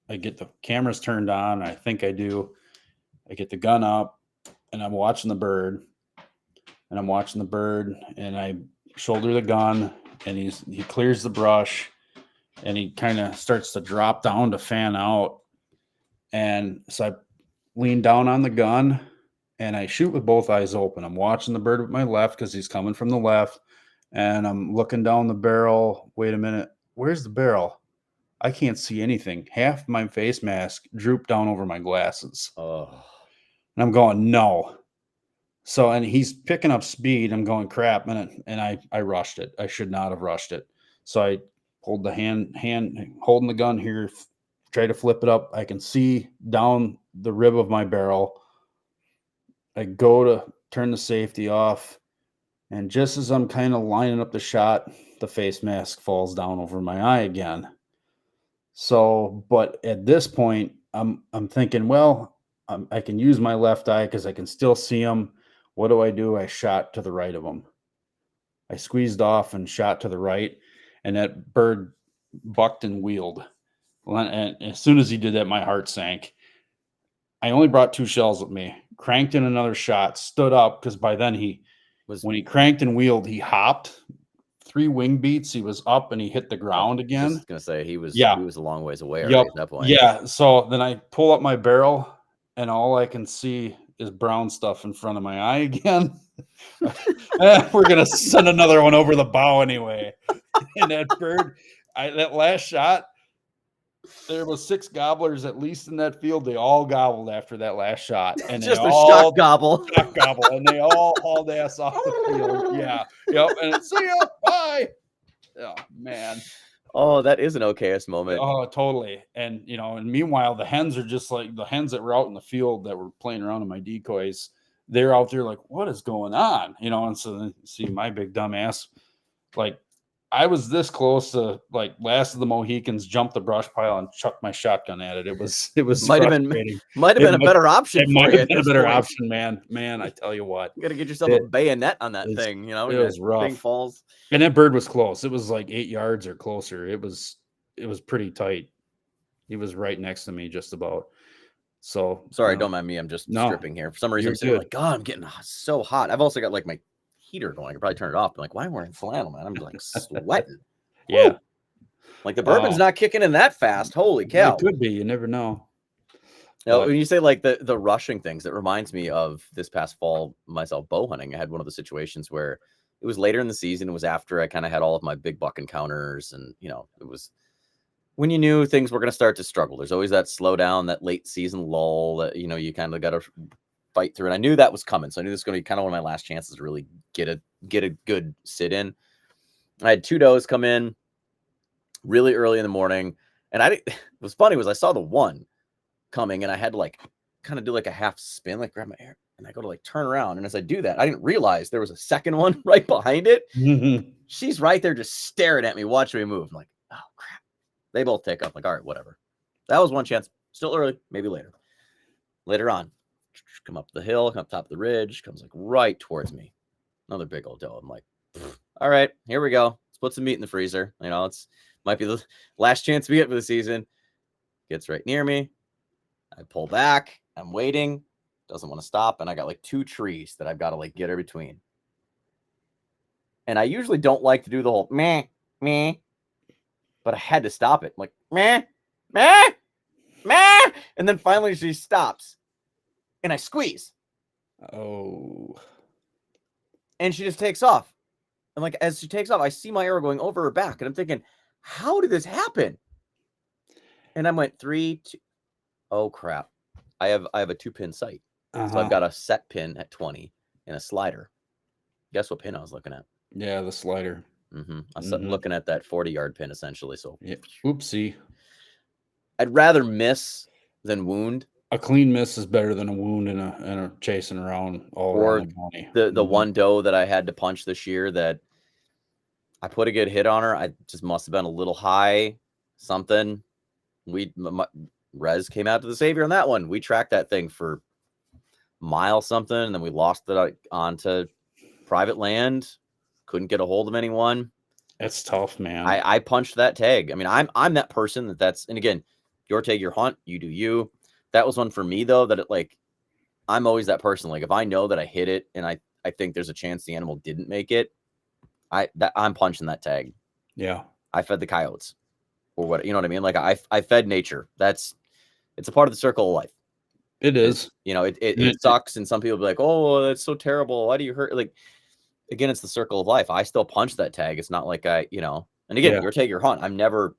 I get the cameras turned on. I think I do. I get the gun up, and I'm watching the bird. And I shoulder the gun, and he clears the brush, and he kind of starts to drop down to fan out. And so I lean down on the gun, and I shoot with both eyes open. I'm watching the bird with my left because he's coming from the left, and I'm looking down the barrel. Wait a minute. Where's the barrel? I can't see anything. Half my face mask drooped down over my glasses. Oh. And I'm going, no. So, and he's picking up speed. I'm going, crap. And I rushed it. I should not have rushed it. So I pulled the hand holding the gun here, try to flip it up. I can see down the rib of my barrel. I go to turn the safety off. And just as I'm kind of lining up the shot, the face mask falls down over my eye again. So, but at this point, I'm thinking, well, I can use my left eye because I can still see him. What do? I shot to the right of him. I squeezed off and shot to the right, and that bird bucked and wheeled. And as soon as he did that, my heart sank. I only brought 2 shells with me, cranked in another shot, stood up, because by then when he cranked and wheeled, he hopped 3 wing beats. He was up and he hit the ground again. Just gonna say he was a long ways away already at that point. Yeah. So then I pull up my barrel, and all I can see is brown stuff in front of my eye again. We're gonna send another one over the bow anyway. And that bird, that last shot, there was 6 gobblers at least in that field. They all gobbled after that last shot, and just they a all shock gobble, and they all hauled ass off the field. Yeah, yep. And see ya, bye. Oh man. Oh, that is an Okayest moment. Oh, totally. And and meanwhile, the hens are just like the hens that were out in the field that were playing around in my decoys. They're out there like, what is going on? And so then see my big dumb ass, like I was this close to like Last of the Mohicans, jump the brush pile and chuck my shotgun at it. It was Might have been frustrating. a better option It for might you have at been a this better point. option, man. Man, I tell you what, You got to get yourself a it, bayonet on that it's- thing, you know, it when was that thing rough. falls. And that bird was close. It was like 8 yards or closer. It was pretty tight. He was right next to me, just about. So Sorry, don't mind me. I'm just no, stripping here. For some reason, you're I'm sitting here good. like, God, I'm getting so hot. I've also got like my heater going. I could probably turn it off. I'm like, why am I wearing flannel, man? I'm like sweating. Yeah, Woo! Like the bourbon's not kicking in that fast. Holy cow. it could be. You never know. You know, But when you say like the rushing things, it reminds me of this past fall, myself bow hunting. I had one of the situations where it was later in the season. It was after I kind of had all of my big buck encounters, and you know, it was when you knew things were going to start to struggle. There's always that slowdown, that late season lull that you know you kind of got to fight through. And I knew that was coming, so I knew this was going to be kind of one of my last chances to really get a good sit in. I had 2 does come in really early in the morning, and it was funny was I saw the one coming, and I had to like kind of do like a half spin, like grab my air, and I go to like turn around, and as I do that, I didn't realize there was a second one right behind it. She's right there just staring at me, watching me move. I'm like, oh crap. They both take off. Like, all right, whatever. That was one chance. Still early, maybe later. Later on, come up the hill, come up top of the ridge, comes like right towards me. Another big old doe. I'm like, all right, here we go. Let's put some meat in the freezer. You know, it's might be the last chance we get for the season. Gets right near me. I pull back. I'm waiting. Doesn't want to stop. And I got like 2 trees that I've got to like get her between. And I usually don't like to do the whole meh, meh. But I had to stop it. I'm like, meh, meh, meh. And then finally she stops. And I squeeze. Oh. And she just takes off. And like as she takes off, I see my arrow going over her back. And I'm thinking, how did this happen? And I went 3, 2. Oh crap. I have a 2-pin sight. So I've got a set pin at 20 and a slider. Guess what pin I was looking at? Yeah, the slider. I'm looking at that 40-yard pin essentially. So yeah. Oopsie. I'd rather miss than wound. A clean miss is better than a wound and a chasing around all around the county. The one doe that I had to punch this year that I put a good hit on her. I just must have been a little high, something. Rez came out to the savior on that one. We tracked that thing for mile something, and then we lost it onto private land. Couldn't get a hold of anyone. That's tough, man. I punched that tag. I mean, I'm that person that's, and again, your tag, your hunt, you do you. That was one for me though, that it like, I'm always that person. Like if I know that I hit it and I think there's a chance the animal didn't make it, I'm punching that tag. Yeah. I fed the coyotes or what, you know what I mean? Like I fed nature. It's a part of the circle of life. It is. You know, it sucks. And some people be like, oh, that's so terrible. Why do you hurt? Like, again, it's the circle of life. I still punch that tag. It's not like you know, and again, your tag, your hunt. I'm never,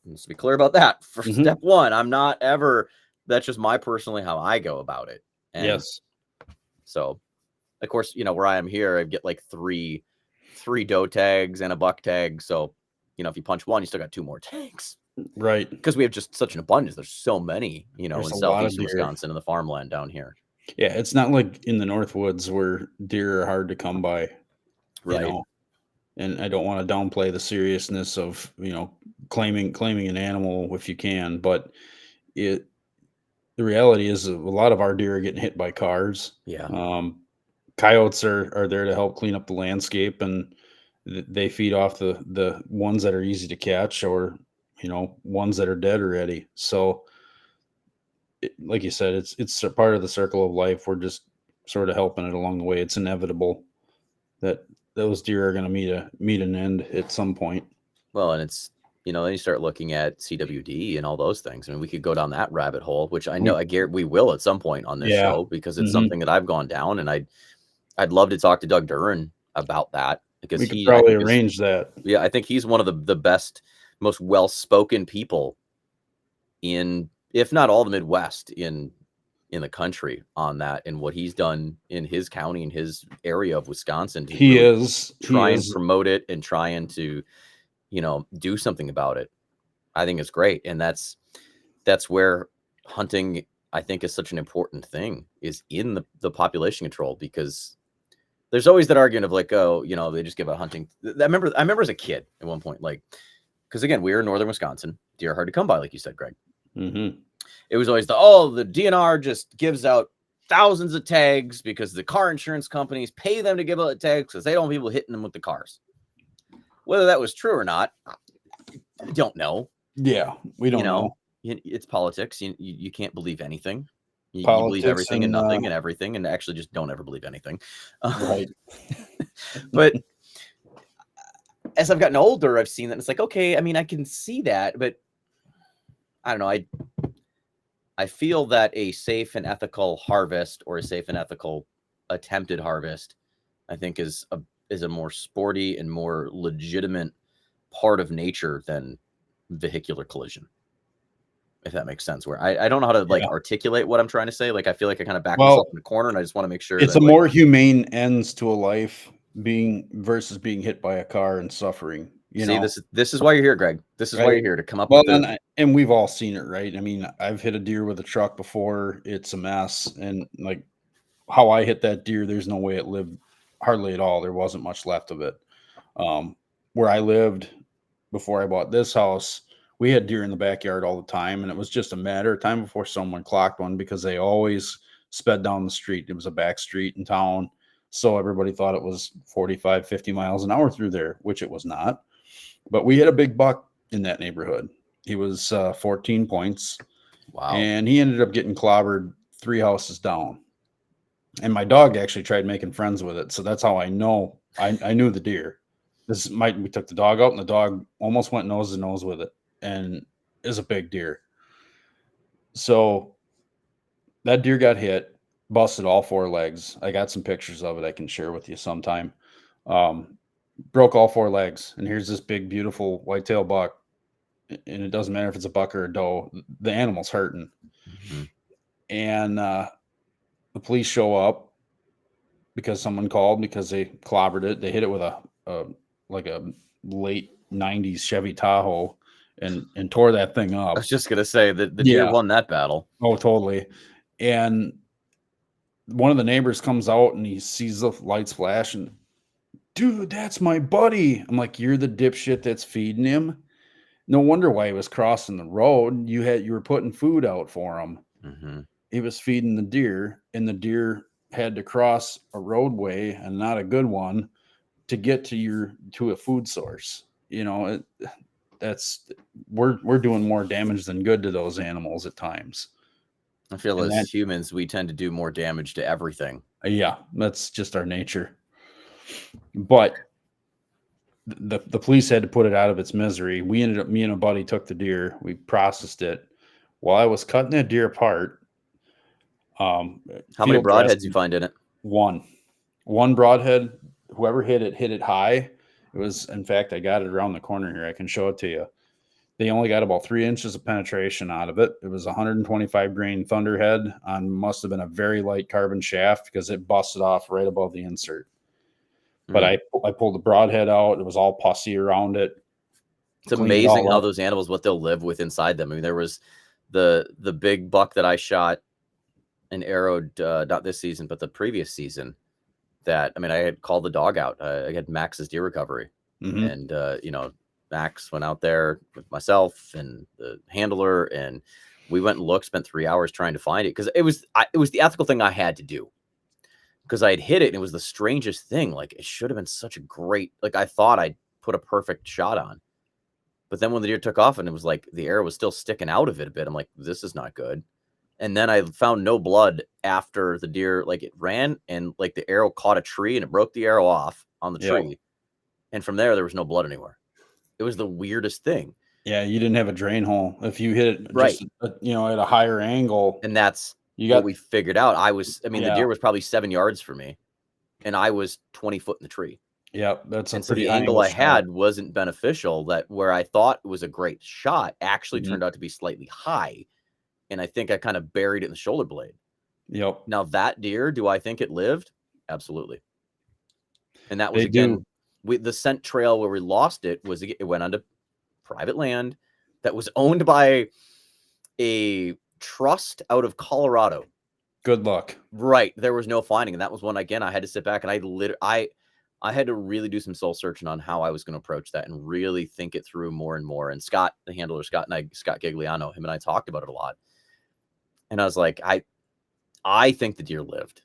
let's be clear about that. For step one, I'm not ever, that's just my personally how I go about it. And yes. So, of course, you know, where I am here, I get like three doe tags and a buck tag. So, you know, if you punch one, you still got 2 more tags. Right. Because we have just such an abundance. There's so many, you know, There's in a lot of southeast deer. Wisconsin and the farmland down here. Yeah, it's not like in the Northwoods where deer are hard to come by. Right. You know? And I don't want to downplay the seriousness of, you know, claiming an animal if you can, but the reality is a lot of our deer are getting hit by cars. Yeah. Coyotes are there to help clean up the landscape, and they feed off the ones that are easy to catch, or, you know, ones that are dead already. So like you said, it's a part of the circle of life. We're just sort of helping it along the way. It's inevitable that those deer are going to meet an end at some point. Well, and it's, you know, then you start looking at CWD and all those things. I mean, we could go down that rabbit hole, which I know we will at some point on this show, because it's something that I've gone down, and I'd love to talk to Doug Duran about that, because we could probably arrange that. Yeah, I think he's one of the best, most well-spoken people in, if not all the Midwest in the country on that, and what he's done in his county, in his area of Wisconsin. He is trying to promote it and trying to, you know, do something about it. I think it's great. And that's where hunting, I think, is such an important thing, is in the population control, because there's always that argument of like, oh, you know, they just give a hunting. I remember as a kid at one point, like, because again, we were in northern Wisconsin. Deer are hard to come by, like you said, Greg. Mm-hmm. It was always the DNR just gives out thousands of tags because the car insurance companies pay them to give out tags because they don't want people hitting them with the cars. Whether that was true or not, I don't know. Yeah, we don't know. It's politics. You can't believe anything. You believe Politics everything and nothing and everything, and actually just don't ever believe anything. Right. But as I've gotten older, I've seen that. It's like, okay, I mean, I can see that, but I don't know. I feel that a safe and ethical harvest or a safe and ethical attempted harvest, I think is a more sporty and more legitimate part of nature than vehicular collision. If that makes sense, where I don't know how to like articulate what I'm trying to say. Like, I feel like I kind of back myself in the corner, and I just want to make sure it's that, a more humane ends to a life versus being hit by a car and suffering. You know, this is why you're here, Greg. This is why you're here, to come up with and we've all seen it, right? I mean, I've hit a deer with a truck before. It's a mess. And like how I hit that deer, there's no way it lived hardly at all. There wasn't much left of it. Where I lived before I bought this house, we had deer in the backyard all the time, and it was just a matter of time before someone clocked one because they always sped down the street. It was a back street in town. So everybody thought it was 45, 50 miles an hour through there, which it was not. But we had a big buck in that neighborhood. He was 14 points. Wow. And he ended up getting clobbered 3 houses down. And my dog actually tried making friends with it. So that's how I know I knew the deer. We took the dog out, and the dog almost went nose to nose with it, and is a big deer. So that deer got hit, busted all 4 legs. I got some pictures of it I can share with you sometime. Broke all 4 legs, and here's this big, beautiful whitetail buck, and it doesn't matter if it's a buck or a doe. The animal's hurting. Mm-hmm. And the police show up because someone called because they clobbered it. They hit it with a late 90s Chevy Tahoe and tore that thing up. I was just gonna say that the deer won that battle. Oh, totally. And one of the neighbors comes out and he sees the lights flash and, dude, that's my buddy. I'm like, you're the dipshit that's feeding him. No wonder why he was crossing the road. You were putting food out for him. Mm-hmm. He was feeding the deer, and the deer had to cross a roadway, and not a good one, to get to a food source. You know, we're doing more damage than good to those animals at times. I feel as humans, we tend to do more damage to everything. Yeah, that's just our nature. But the police had to put it out of its misery. Me and a buddy took the deer. We processed it. While I was cutting that deer apart, how many broadheads you find in it? One broadhead. Whoever hit it high. It was, in fact, I got it around the corner here. I can show it to you. They only got about 3 inches of penetration out of it. It was 125 grain thunderhead on must have been a very light carbon shaft because it busted off right above the insert. But I pulled the broadhead out. It was all pussy around it. It's amazing how those animals, what they'll live with inside them. I mean, there was the big buck that I shot and arrowed, not this season, but the previous season. That, I mean, I had called the dog out. I had Max's deer recovery, and Max went out there with myself and the handler, and we went and looked. Spent 3 hours trying to find it because it was the ethical thing I had to do. Because I had hit it and it was the strangest thing. Like, it should have been such a great, like, I thought I'd put a perfect shot on. But then when the deer took off and it was like the arrow was still sticking out of it a bit, I'm like, this is not good. And then I found no blood after the deer, like, it ran and like the arrow caught a tree and it broke the arrow off on the tree. And from there was no blood anywhere. It was the weirdest thing. Yeah, you didn't have a drain hole. If you hit it just, at a higher angle. And that's what we figured out. The deer was probably 7 yards for me, and I was 20 foot in the tree. Yeah, that's so the angle I had wasn't beneficial. That where I thought it was a great shot actually turned out to be slightly high, and I think I kind of buried it in the shoulder blade. Yep. Now that deer, do I think it lived? Absolutely. And that was the scent trail where we lost it went onto private land that was owned by a trust out of Colorado. Good luck. Right. There was no finding. And that was one, again, I had to sit back and I had to really do some soul searching on how I was going to approach that and really think it through more and more. And Scott, the handler, Scott Gigliano, him and I talked about it a lot. And I was like, I think the deer lived.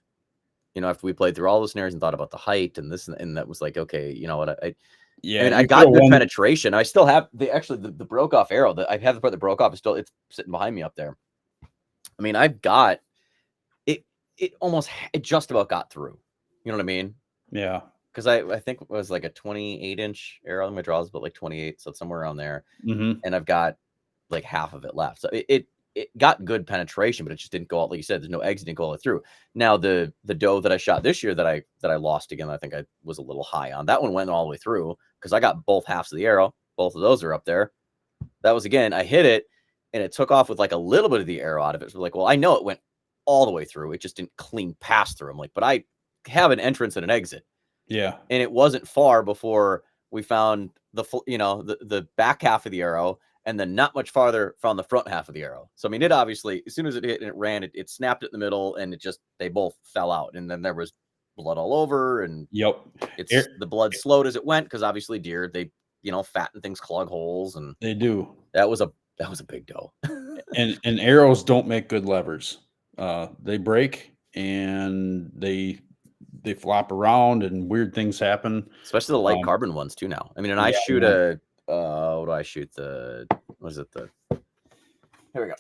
After we played through all the scenarios and thought about the height and this, and that was like, okay, you know what? I mean, I got good penetration. I still have the broke off arrow that I have, the part that broke off, it's sitting behind me up there. I mean, I've got it. It just about got through. You know what I mean? Yeah. Because I think it was like a 28-inch arrow. My draw is about like 28, so it's somewhere around there. Mm-hmm. And I've got like half of it left. So it got good penetration, but it just didn't go all, like you said, there's no exit, didn't go all the way through. Now the doe that I shot this year that I lost again, I think I was a little high on. That one went all the way through because I got both halves of the arrow. Both of those are up there. That was, again, I hit it and it took off with like a little bit of the arrow out of it. So like, well, I know it went all the way through. It just didn't clean pass through. I'm like, but I have an entrance and an exit. Yeah. And it wasn't far before we found the back half of the arrow, and then not much farther from the front half of the arrow. So, I mean, it obviously, as soon as it hit and it ran, it snapped it in the middle, and they both fell out. And then there was blood all over, and the blood slowed as it went, because obviously deer, they, fatten things, clog holes, and they do. That was a big doe. and arrows don't make good levers. They break and they flop around and weird things happen. Especially the light carbon ones too now. I mean, and I shoot what do I shoot? Here we go.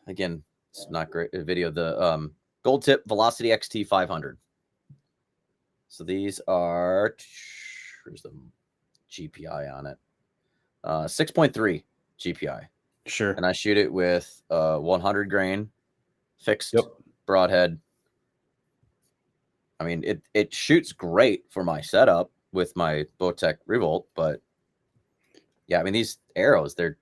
Again, it's not great video. The Gold Tip Velocity XT 500. So these are, where's the GPI on it? 6.3 GPI. Sure. And I shoot it with 100 grain fixed broadhead. I mean, it shoots great for my setup with my Bowtech Revolt, but yeah, I mean, these arrows, they're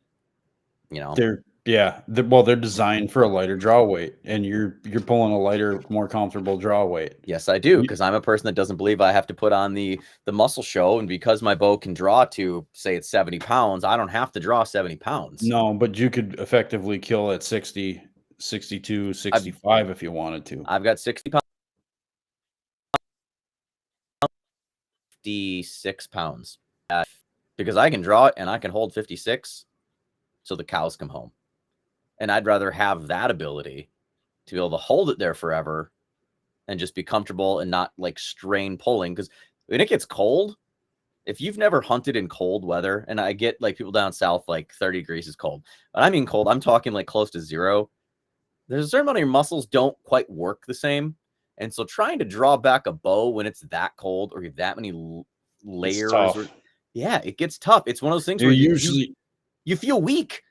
designed for a lighter draw weight, and you're pulling a lighter, more comfortable draw weight. Yes, I do, because I'm a person that doesn't believe I have to put on the muscle show, and because my bow can draw to, say, it's 70 pounds, I don't have to draw 70 pounds. No, but you could effectively kill at 60, 62, 65 if you wanted to. I've got 60 pounds. 56 pounds because I can draw it and I can hold 56 so the cows come home. And I'd rather have that ability to be able to hold it there forever and just be comfortable and not like strain pulling. Because when it gets cold, if you've never hunted in cold weather, and I get like people down south, like 30 degrees is cold, but I mean cold, I'm talking like close to zero. There's a certain amount of your muscles don't quite work the same. And so trying to draw back a bow when it's that cold or you have that many layers, it gets tough. It's one of those things where you feel weak.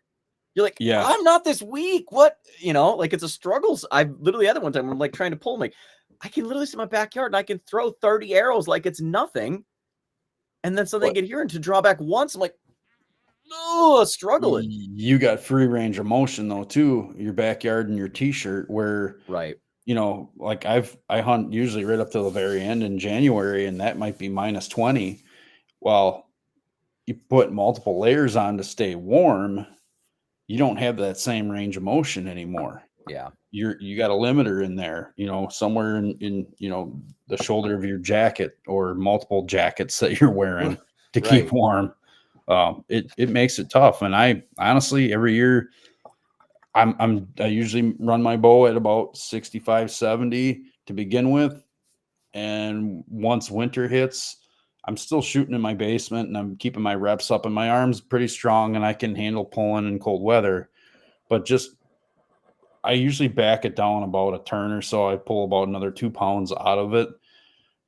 You're like, I'm not this weak. What? Like it's a struggle. I literally had it one time. I'm like trying to pull. I'm like, I can literally sit in my backyard and I can throw 30 arrows like it's nothing. And then something get here and to draw back once. I'm like, struggling. You got free range of motion though, too. Your backyard and your t-shirt where, right. Like I hunt usually right up to the very end in January, and that might be minus 20. Well, you put multiple layers on to stay warm, you don't have that same range of motion anymore. Yeah. You got a limiter in there, somewhere in the shoulder of your jacket or multiple jackets that you're wearing to keep warm. It makes it tough. And I honestly, every year I usually run my bow at about 65, 70 to begin with. And once winter hits, I'm still shooting in my basement and I'm keeping my reps up and my arm's pretty strong and I can handle pulling in cold weather. But I usually back it down about a turn or so. I pull about another 2 pounds out of it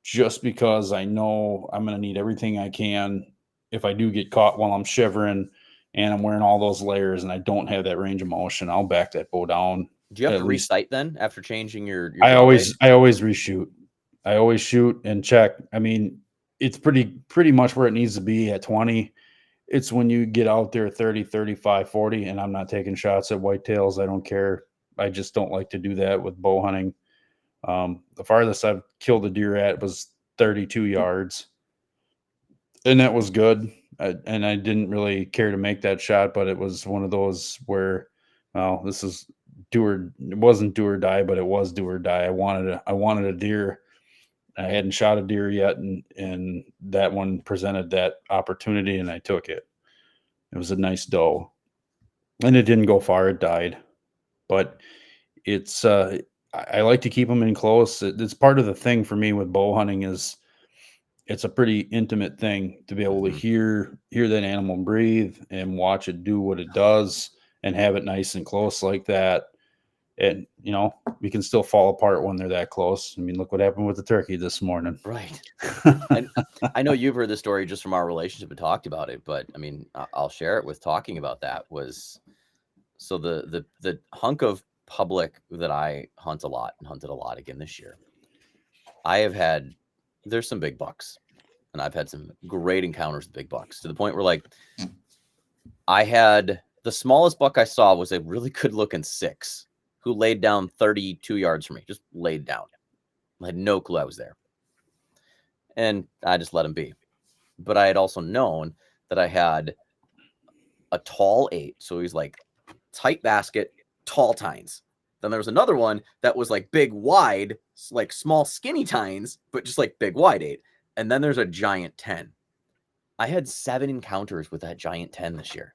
just because I know I'm going to need everything I can if I do get caught while I'm shivering and I'm wearing all those layers and I don't have that range of motion. I'll back that bow down. Do you have to resight then after changing your I always reshoot. I always shoot and check. I mean, it's pretty much where it needs to be at 20. It's when you get out there 30, 35, 40, and I'm not taking shots at whitetails. I don't care. I just don't like to do that with bow hunting. The farthest I've killed a deer at was 32 yards. And that was good. And I didn't really care to make that shot, but it was one of those where, well, this is it wasn't do or die, but it was do or die. I wanted a deer. I hadn't shot a deer yet, and that one presented that opportunity, and I took it. It was a nice doe, and it didn't go far. It died, but it's I like to keep them in close. It's part of the thing for me with bow hunting is it's a pretty intimate thing to be able to hear that animal breathe and watch it do what it does and have it nice and close like that. And we can still fall apart when they're that close. I mean, look what happened with the turkey this morning. Right. And I know you've heard the story just from our relationship and talked about it, but I mean, I'll share it with talking about that was so the hunk of public that I hunt a lot and hunted a lot again this year. There's some big bucks, and I've had some great encounters with big bucks to the point where like I had the smallest buck I saw was a really good looking 6 who laid down 32 yards from me, just laid down. I had no clue I was there. And I just let him be. But I had also known that I had a tall 8. So he's like tight basket, tall tines. Then there was another one that was like big, wide, like small, skinny tines, but just like big, wide 8. And then there's a giant 10. I had 7 encounters with that giant 10 this year.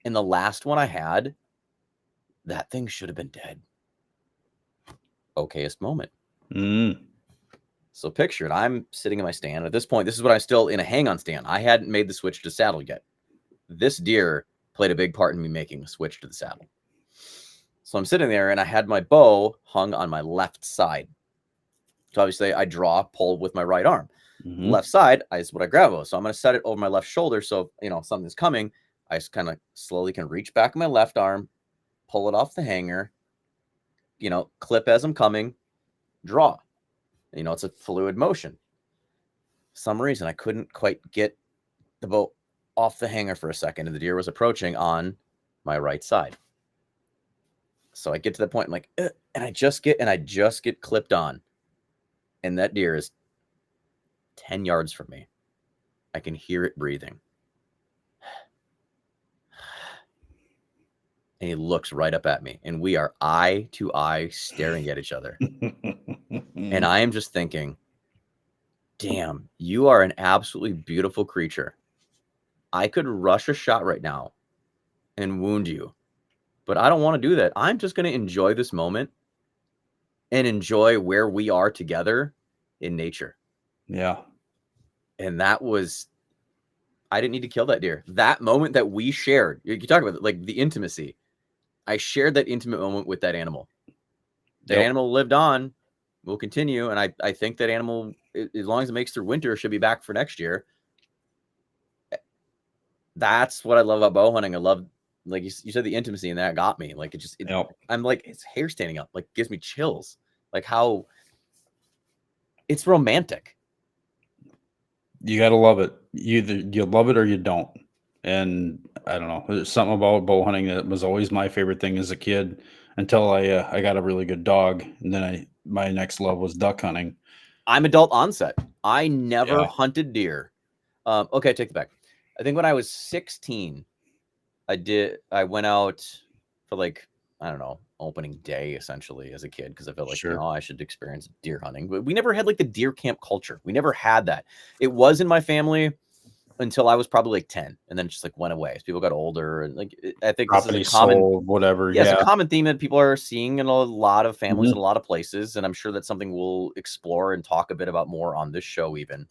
And the last one I had, that thing should have been dead. Okayest moment. So picture it. I'm sitting in my stand. At this point, this is when I'm still in a hang-on stand. I hadn't made the switch to saddle yet. This deer played a big part in me making the switch to the saddle. So I'm sitting there, and I had my bow hung on my left side. So obviously, I pull with my right arm. Left side is what I grab with. So I'm going to set it over my left shoulder. So, if something's coming, I just kind of slowly can reach back in my left arm, pull it off the hanger, clip as I'm coming, draw. It's a fluid motion. Some reason I couldn't quite get the bow off the hanger for a second, and the deer was approaching on my right side. So I get to the point, I'm like, and I just get clipped on, and that deer is 10 yards from me. I can hear it breathing. And he looks right up at me, and we are eye to eye staring at each other. And I am just thinking, damn, you are an absolutely beautiful creature. I could rush a shot right now and wound you, but I don't want to do that. I'm just going to enjoy this moment and enjoy where we are together in nature. Yeah. And that was, I didn't need to kill that deer. That moment that we shared, you talk about it, like the intimacy. I shared that intimate moment with that animal. That animal lived on, will continue. And I think that animal, as long as it makes through winter, should be back for next year. That's what I love about bow hunting. I love, like you said, the intimacy, and that got me. Like I'm like, it's hair standing up, like gives me chills. Like how it's romantic. You got to love it. Either you love it or you don't. And I don't know. There's something about bow hunting that was always my favorite thing as a kid until I got a really good dog. And then my next love was duck hunting. I'm adult onset. I never hunted deer. Okay, take it back. I think when I was 16, I went out for like, I don't know, opening day essentially as a kid, because I felt like, I should experience deer hunting. But we never had like the deer camp culture. We never had that. It was in my family until I was probably like 10, and then it just like went away as people got older. And like, I think this is a common, whatever. Yeah, it's a common theme that people are seeing in a lot of families in a lot of places. And I'm sure that's something we'll explore and talk a bit about more on this show even.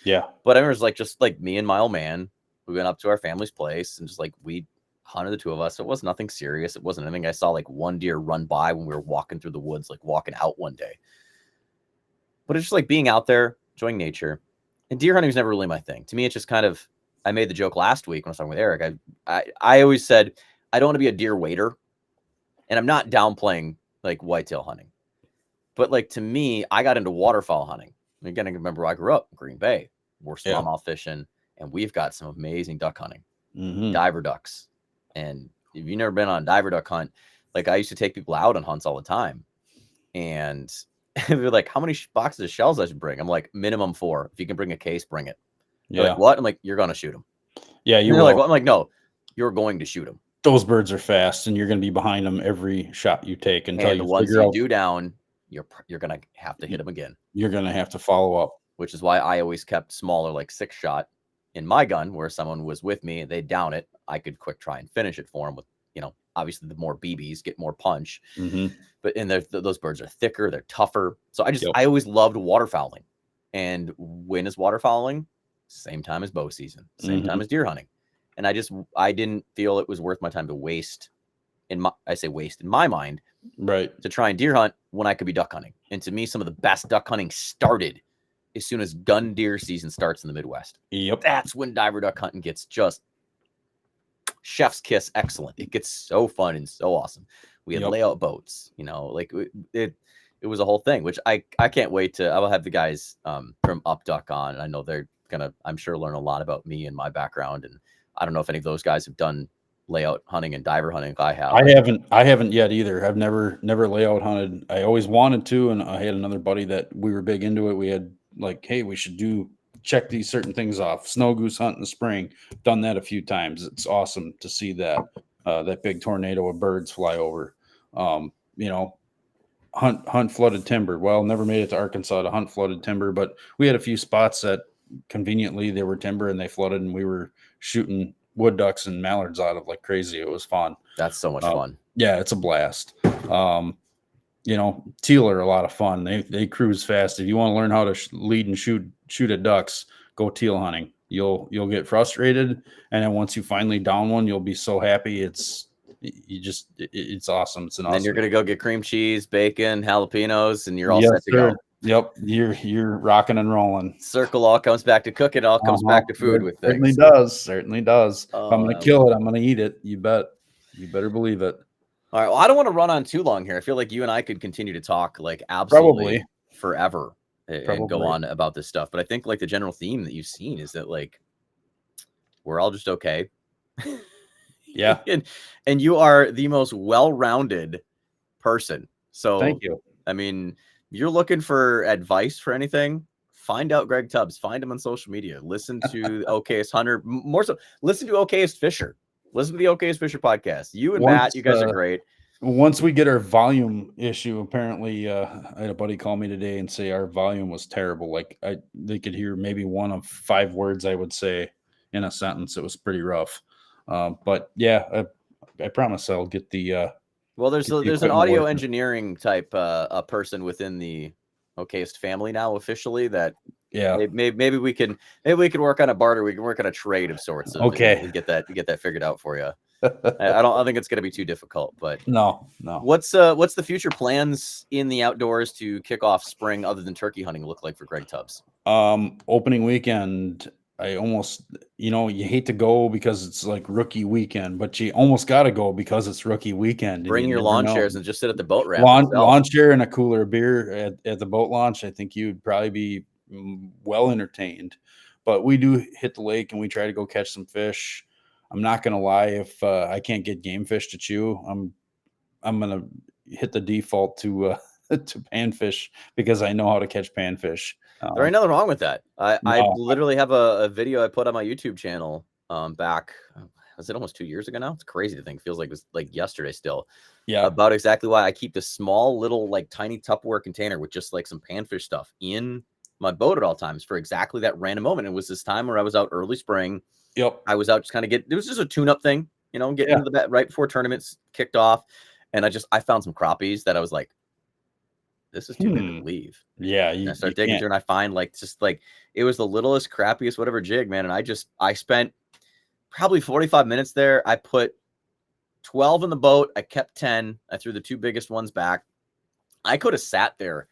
Yeah. But I remember it was like, just like me and my old man, we went up to our family's place and just like, we hunted, the 2 of us. It was nothing serious. It wasn't anything. I saw like one deer run by when we were walking through the woods, like walking out one day. But it's just like being out there, enjoying nature. And deer hunting was never really my thing. To me, it's just kind of, I made the joke last week when I was talking with Eric. I always said, I don't want to be a deer waiter. And I'm not downplaying like whitetail hunting. But like, to me, I got into waterfowl hunting. Again, I remember I grew up in Green Bay. We're smallmouth fishing, and we've got some amazing duck hunting, diver ducks. And if you've never been on a diver duck hunt, like I used to take people out on hunts all the time. And they're like, how many boxes of shells I should bring? I'm like, minimum 4. If you can bring a case, bring it. They're like, what? I'm like, you're going to shoot them. Yeah, you will. will. Like, well, I'm like, no, you're going to shoot them. those birds are fast, and you're going to be behind them every shot you take until And you once figure you out do down, you're gonna have to hit them again. you're going to have to follow up. Which is why I always kept smaller, like 6-shot in my gun, where someone was with me, they'd down it. I could quick try and finish it for them with, obviously the more BBs get more punch. But those birds are thicker, they're tougher. So I always loved waterfowling. And when is waterfowling? Same time as bow season, same time as deer hunting. And I didn't feel it was worth my time to waste in my mind, right, to try and deer hunt when I could be duck hunting. And to me, some of the best duck hunting started as soon as gun deer season starts in the Midwest. Yep. That's when diver duck hunting gets just chef's kiss excellent. It gets so fun and so awesome. We had layout boats, like it was a whole thing, which I can't wait I will have the guys from Up Duck on. I know they're gonna, I'm sure, learn a lot about me and my background. And I don't know if any of those guys have done layout hunting and diver hunting. If I have, I haven't yet either. I've never layout hunted. I always wanted to, and I had another buddy that we were big into it. We had like, hey, we should check these certain things off. Snow goose hunt in the spring. Done that a few times. It's awesome to see that big tornado of birds fly over. Hunt flooded timber. Well, never made it to Arkansas to hunt flooded timber, but we had a few spots that conveniently they were timber and they flooded, and we were shooting wood ducks and mallards out of like crazy. It was fun. That's so much fun. Yeah, it's a blast. Teal are a lot of fun. They cruise fast. If you want to learn how to lead and shoot at ducks, go teal hunting. You'll get frustrated, and then once you finally down one, you'll be so happy. It's awesome. It's an awesome. Then you're gonna go get cream cheese, bacon, jalapenos, and you're all set to go. Yep, you're rocking and rolling. Circle all comes back to cook. It all comes back to food with things. Certainly does. If I'm gonna kill it, I'm gonna eat it. You bet. You better believe it. All right. Well, I don't want to run on too long here. I feel like you and I could continue to talk like absolutely forever and go on about this stuff. But I think like the general theme that you've seen is that like we're all just okay. Yeah. and you are the most well-rounded person. So thank you. I mean, you're looking for advice for anything, find out Greg Tubbs, find him on social media, listen to Okayest Hunter, more so listen to Okayest Fisher. Listen to the Okayest Fisher podcast. You and Matt, you guys are great. Once we get our volume issue, apparently, I had a buddy call me today and say our volume was terrible. Like they could hear maybe one of 5 words I would say in a sentence. It was pretty rough. But yeah, I promise I'll get the. Well, there's an audio engineering type person within the Okayest family now officially that. Yeah, maybe we can work on a barter. We can work on a trade of sorts. Okay, and get that figured out for you. I think it's going to be too difficult. But no. What's the future plans in the outdoors to kick off spring other than turkey hunting look like for Greg Tubbs? Opening weekend. I almost, you hate to go because it's like rookie weekend, but you almost got to go because it's rookie weekend. Bring your lawn chairs and just sit at the boat ramp. Lawn chair and a cooler of beer at the boat launch. I think you'd probably be well entertained. But we do hit the lake and we try to go catch some fish. I'm not going to lie, if I can't get game fish to chew, I'm going to hit the default to panfish because I know how to catch panfish. There ain't nothing wrong with that. I literally have a video I put on my YouTube channel back, was it almost 2 years ago now? It's crazy to think. Feels like it was like yesterday still. Yeah. About exactly why I keep this small little like tiny Tupperware container with just like some panfish stuff in my boat at all times for exactly that random moment. It was this time where I was out early spring. Yep. I was out just kind of it was just a tune-up thing, getting into the bed right before tournaments kicked off. And I found some crappies that I was like, this is too good to believe. Yeah. I start digging through and I find it was the littlest, crappiest, whatever jig, man. And I spent probably 45 minutes there. I put 12 in the boat. I kept 10. I threw the 2 biggest ones back. I could have sat there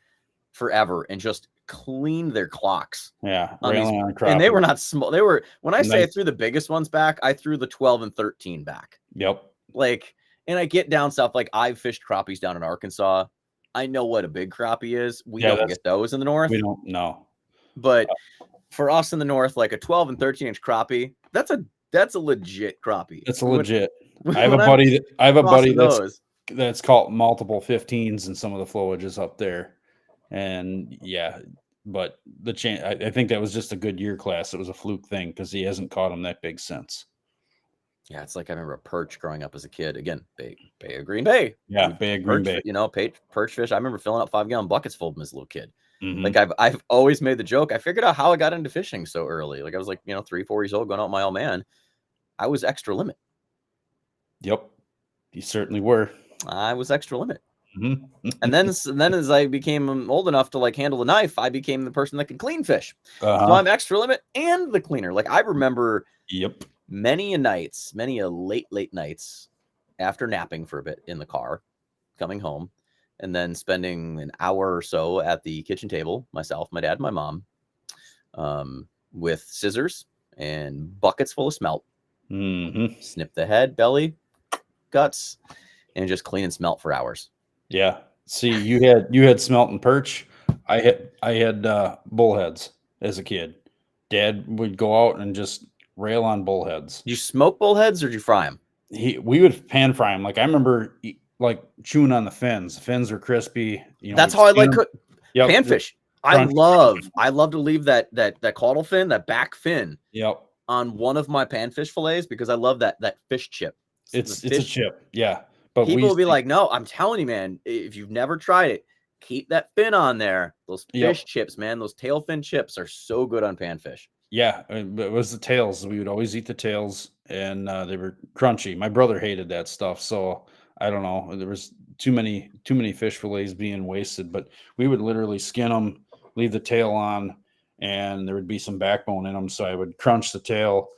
forever and just cleaned their clocks. Yeah. And they were not small. They were, when I say I threw the biggest ones back, I threw the 12 and 13 back. Yep. And I get down south, I've fished crappies down in Arkansas. I know what a big crappie is. We don't get those in the north. We don't know. But for us in the north, like a 12 and 13 inch crappie, that's a legit crappie. It's legit. I have a buddy that's caught multiple 15s in some of the flowages up there. And yeah, but I think that was just a good year class. It was a fluke thing because he hasn't caught them that big since. Yeah, it's like I remember a perch growing up as a kid. Again, Bay of Green Bay. Yeah, Bay of Green Perch, Bay. perch fish. I remember filling up 5-gallon buckets full of them as a little kid. Mhm. Like I've always made the joke. I figured out how I got into fishing so early. Like I was like, 3, 4 years old, going out with my old man. I was extra limit. Yep, you certainly were. I was extra limit. Mhm. And then as I became old enough to like handle a knife, I became the person that could clean fish. So Uh-huh. I'm extra limit and the cleaner. Like I remember Yep. many a late nights after napping for a bit in the car, coming home, and then spending an hour or so at the kitchen table, myself, my dad, my mom, with scissors and buckets full of smelt. Mhm. Snip the head, belly, guts, and just clean and smelt for hours. Yeah. See, you had smelt and perch. I had bullheads as a kid. Dad would go out and just rail on bullheads. Did you smoke bullheads or did you fry them? We would pan fry them. Like I remember like chewing on the fins. The fins were crispy. That's how I like Yep. panfish. I love to leave that caudal fin, that back fin, Yep, on one of my panfish fillets because I love that fish chip. it's a chip. Yeah, but People will be like, no, I'm telling you, man, if you've never tried it, keep that fin on there. Those fish chips, man, those tail fin chips are so good on panfish. Yeah, it was the tails. We would always eat the tails, and they were crunchy. My brother hated that stuff, so I don't know. There was too many fish fillets being wasted, but we would literally skin them, leave the tail on, and there would be some backbone in them. So I would crunch the tail,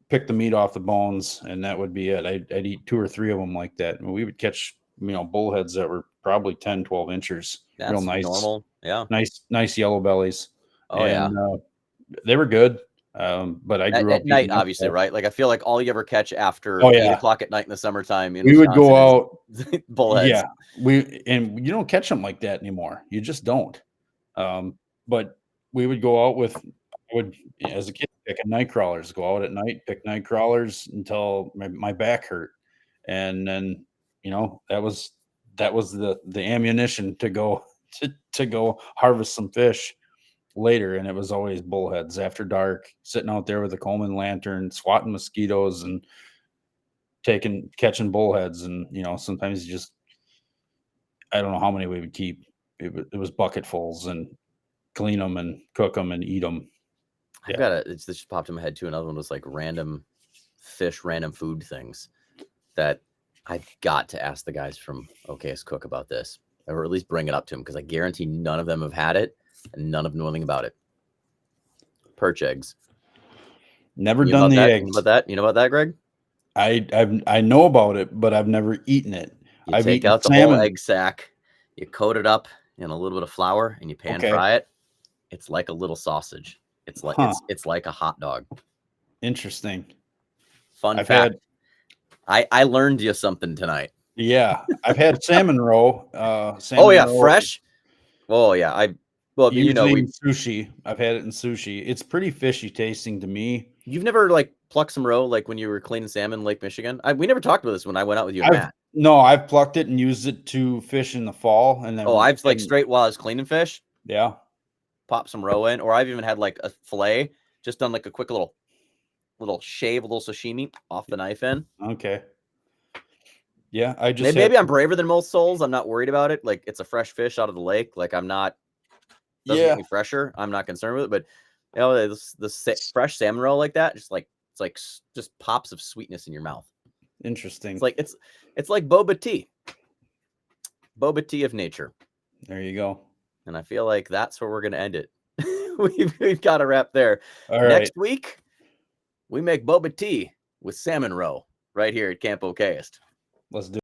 pick the meat off the bones, and that would be it. I'd eat 2 or 3 of them like that. And we would catch, bullheads that were probably 10, 12 inches. That's Real nice, normal. Yeah. nice yellow bellies. Oh, yeah. They were good. But I grew up at night, eating that obviously, stuff. right? Like I feel like all you ever catch after Oh, 8 yeah. o'clock at night in the summertime in We would go out. Wisconsin is bullheads. Yeah, you don't catch them like that anymore. You just don't. But we would go out as a kid, pick night crawlers, go out at night, pick night crawlers until my back hurt. And then, that was the ammunition to go to go harvest some fish later. And it was always bullheads after dark, sitting out there with a Coleman lantern, swatting mosquitoes and catching bullheads. And, sometimes you just, I don't know how many we would keep. It was bucketfuls, and clean them and cook them and eat them. This just popped in my head too. Another one was like random fish, random food things that I've got to ask the guys from Okayest Cook about this, or at least bring it up to them, because I guarantee none of them have had it and none of them know anything about it. Perch eggs. Never done the eggs. You know about that, Greg? I know about it, but I've never eaten it. You take out the whole egg sack, you coat it up in a little bit of flour, and you pan fry it. It's like a little sausage. It's like it's like a hot dog. Interesting. Fun fact. I learned you something tonight. Yeah, I've had salmon roe. Fresh. Oh yeah, usually in sushi. I've had it in sushi. It's pretty fishy tasting to me. You've never like plucked some roe like when you were cleaning salmon in Lake Michigan? We never talked about this when I went out with you and Matt. No, I've plucked it and used it to fish in the fall, and then I've like straight while I was cleaning fish. Yeah, pop some roe in, or I've even had like a fillet, just done like a quick little shave, a little sashimi off the knife end. Okay. Yeah, maybe I'm braver than most souls. I'm not worried about it. Like it's a fresh fish out of the lake. Like I'm not. Doesn't get me fresher. I'm not concerned with it. But the fresh salmon roe like that, it's like just pops of sweetness in your mouth. Interesting. It's like boba tea. Boba tea of nature. There you go. And I feel like that's where we're gonna end it. we've got to wrap there. All right. Next week, we make boba tea with salmon roe right here at Camp Okayest. Let's do it.